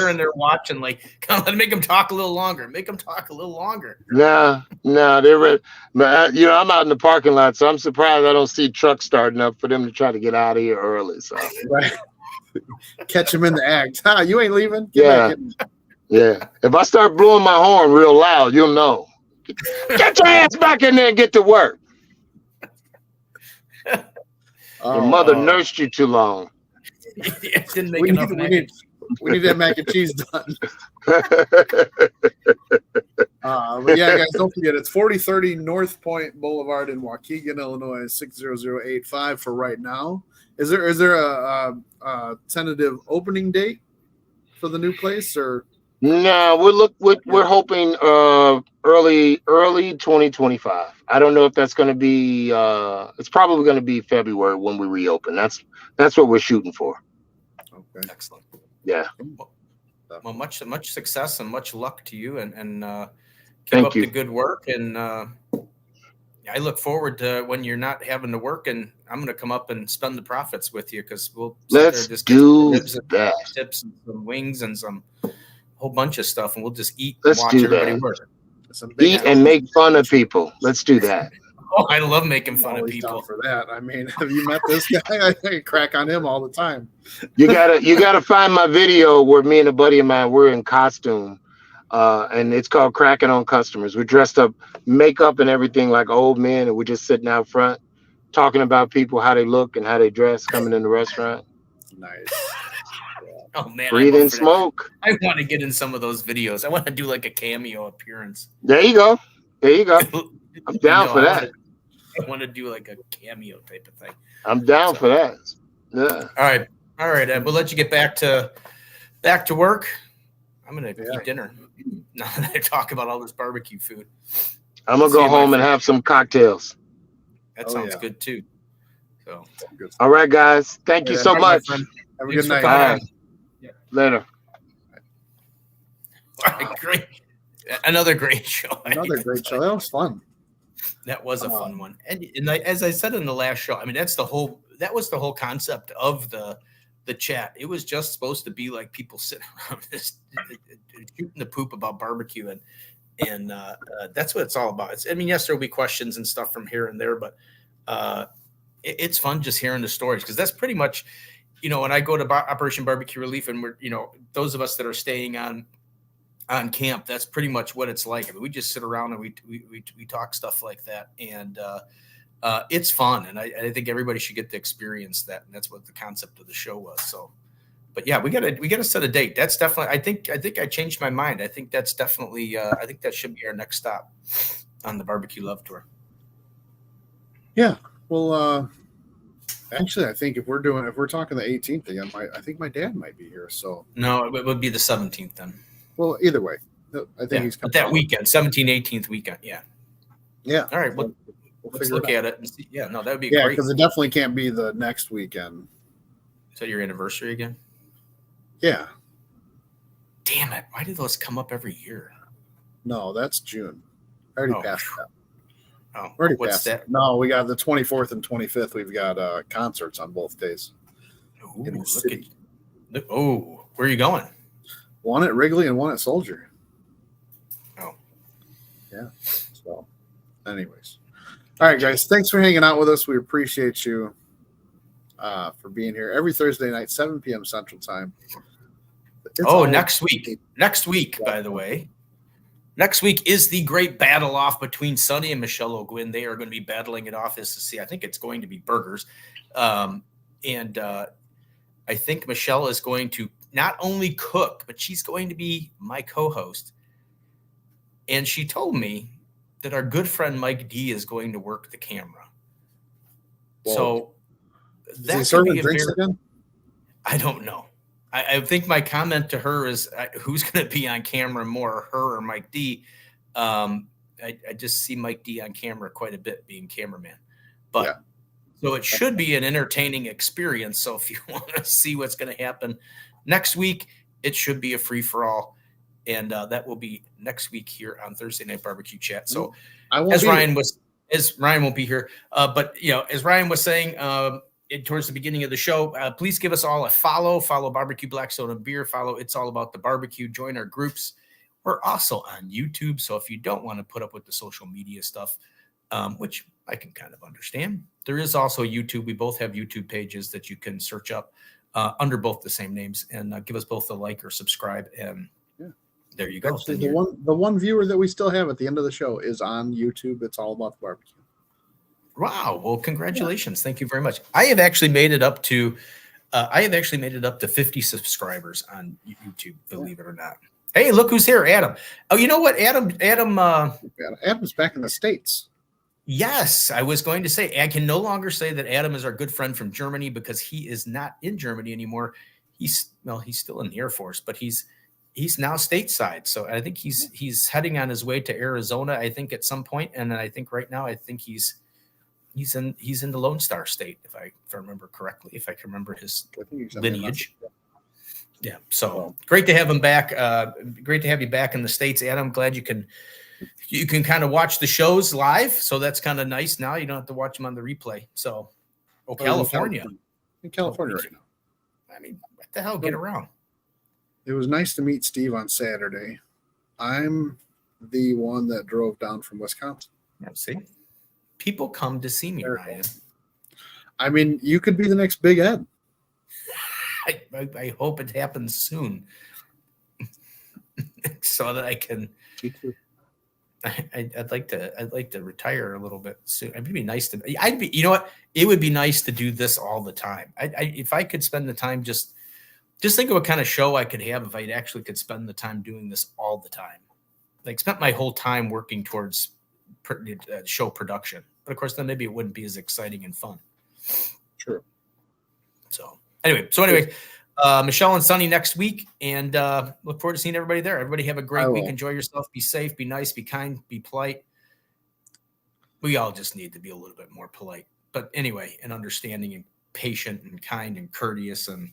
in there watching, like, come on, make them talk a little longer. Make them talk a little longer. No, they're ready. But, I'm out in the parking lot, so I'm surprised I don't see trucks starting up for them to try to get out of here early. So right. Catch them in the act. You ain't leaving? Yeah. If I start blowing my horn real loud, you'll know. Get your ass back in there and get to work. Your mother nursed you too long. Didn't make enough we need that mac and cheese done. But yeah, guys, don't forget it's 4030 North Point Boulevard in Waukegan, Illinois, 60085 for right now. Is there a tentative opening date for the new place, or? No, we're hoping early 2025. I don't know if that's going to be. It's probably going to be February when we reopen. That's what we're shooting for. Okay, excellent. Yeah. Well, much success and much luck to you, and keep Thank up you. the good work. And I look forward to when you're not having to work, and I'm going to come up and spend the profits with you, because we'll let's do that. Tips and some wings and some whole bunch of stuff, and we'll just eat Let's and watch do everybody that. work. Eat and make fun of people. Let's do that. Oh, I love making fun of people. For that, I mean, have you met this guy? I crack on him all the time. You gotta find my video where me and a buddy of mine, we're in costume, and it's called Cracking on Customers. We're dressed up, makeup and everything like old men, and we're just sitting out front talking about people, how they look and how they dress coming in the restaurant. Nice. Oh man, breathe in smoke. I want to get in some of those videos. I want to do like a cameo appearance. There you go. I'm down for that. I want to do like a cameo type of thing. I'm down for that. Yeah. All right, Ed. We'll let you get back to work. I'm gonna eat dinner. Now that I talk about all this barbecue food, I'm gonna go home and have some cocktails. That sounds good too. So, all right, guys. Thank you so much. Have a good night. Bye. Later. All right, great. Another great show. Another great show. That was fun. That was a fun one. And as I said in the last show, I mean, that was the whole concept of the chat. It was just supposed to be like people sitting around just shooting the poop about barbecue, and that's what it's all about. Yes, there'll be questions and stuff from here and there, but it's fun just hearing the stories, because that's pretty much, when I go to Operation Barbecue Relief, and we're, those of us that are staying on camp, that's pretty much what it's like. I mean, we just sit around and we talk stuff like that, and it's fun, and I think everybody should get to experience that, and that's what the concept of the show was. So, but yeah, we gotta set a date. That's definitely. I think I changed my mind. I think that's definitely. I think that should be our next stop on the Barbecue Love Tour. Yeah. Well, actually, I think if we're talking the 18th again, I think my dad might be here. So no, it would be the 17th then. Well, either way, I think he's coming. But that weekend, 17th, 18th weekend, yeah. Yeah. All right, let's look at it and see. Yeah, no, that would be great. Yeah, great. because it definitely can't be the next weekend. Is that your anniversary again? Yeah. Damn it! Why do those come up every year? No, that's June. I already passed that. Oh, already what's passed that? No, we got the 24th and 25th. We've got concerts on both days. Ooh, in the city. Where are you going? One at Wrigley and one at Soldier. Oh. Yeah. So, anyways. All right, guys. Thanks for hanging out with us. We appreciate you for being here every Thursday night, 7 p.m. Central Time. Next week, by the way. Next week is the great battle off between Sonny and Michelle O'Gwin. They are going to be battling it off as to see. I think it's going to be burgers. And I think Michelle is going to not only cook, but she's going to be my co-host. And she told me that our good friend Mike D is going to work the camera. Whoa. So is he serving drinks again? I don't know. I think my comment to her is who's going to be on camera more, her or Mike D. I just see Mike D on camera quite a bit being cameraman. But so it should be an entertaining experience. So if you want to see what's going to happen next week, it should be a free-for-all. And that will be next week here on Thursday Night Barbecue Chat. So as Ryan won't be here, but as Ryan was saying towards the beginning of the show, please give us all a follow Barbecue Black Soda and Beer, follow It's All About the Barbecue, join our groups. We're also on YouTube. So if you don't want to put up with the social media stuff, which I can kind of understand, there is also YouTube. We both have YouTube pages that you can search up under both the same names, and give us both a like or subscribe. And there you go. Actually, the one viewer that we still have at the end of the show is on YouTube. It's All About the Barbecue. Wow. Well, congratulations. Thank you very much. I have actually made it up to 50 subscribers on YouTube, believe it or not. Hey, look who's here, Adam. Oh, you know what? Adam's back in the States. Yes, I was going to say, I can no longer say that Adam is our good friend from Germany because he is not in Germany anymore. He's still in the Air Force, but he's now stateside. So I think he's heading on his way to Arizona, I think, at some point. And then I think right now, I think he's in the Lone Star State, if I remember correctly, if I can remember his lineage. Yeah. So great to have him back. Great to have you back in the States, Adam. Glad you can kind of watch the shows live. So that's kind of nice. Now you don't have to watch them on the replay. So, California. In California right now. I mean, what the hell? Get around. It was nice to meet Steve on Saturday. I'm the one that drove down from Wisconsin. Yeah, see? People come to see me, Ryan. I mean, you could be the next Big Ed. I hope it happens soon, so that I can. I'd like to retire a little bit soon. It'd be nice to. You know what? It would be nice to do this all the time. If I could spend the time just think of what kind of show I could have if I actually could spend the time doing this all the time. Like spent my whole time working towards show production, but of course then maybe it wouldn't be as exciting and fun. True. So anyway, Michelle and Sonny next week, and look forward to seeing everybody there. Everybody have a great week. Enjoy yourself. Be safe. Be nice. Be kind. Be polite. We all just need to be a little bit more polite. But anyway, and understanding and patient and kind and courteous, and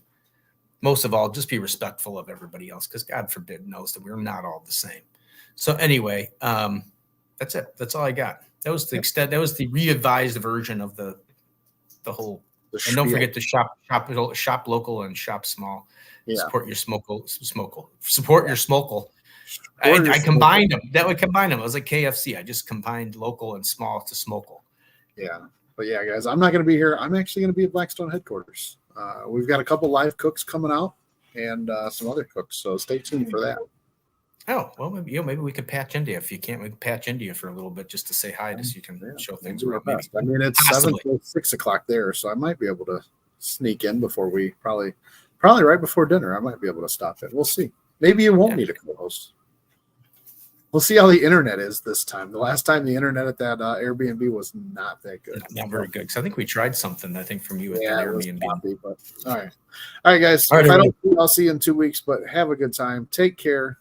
most of all, just be respectful of everybody else, because God forbid knows that we're not all the same. So anyway, that's it. That's all I got. That was the extent. That was the revised version of the whole. And don't forget to shop local and shop small. Yeah. Support your smokel. Support your smokel. I combined them. That would combine them. It was like KFC. I just combined local and small to smokel. Yeah. But yeah, guys, I'm not going to be here. I'm actually going to be at Blackstone headquarters. We've got a couple live cooks coming out and some other cooks. So stay tuned for that. Oh, well, maybe we could patch into you. If you can't, we can patch into you for a little bit just to say hi, so you can show things around. I mean, it's possibly 7 to 6 o'clock there, so I might be able to sneak in before we probably right before dinner. I might be able to stop in. We'll see. Maybe you won't need a co-host. We'll see how the internet is this time. The last time the internet at that Airbnb was not that good. Not very good. Because I think we tried something, I think, from you at the Airbnb. But, all right, guys. All right, if I don't see you, I'll see you in 2 weeks, but have a good time. Take care.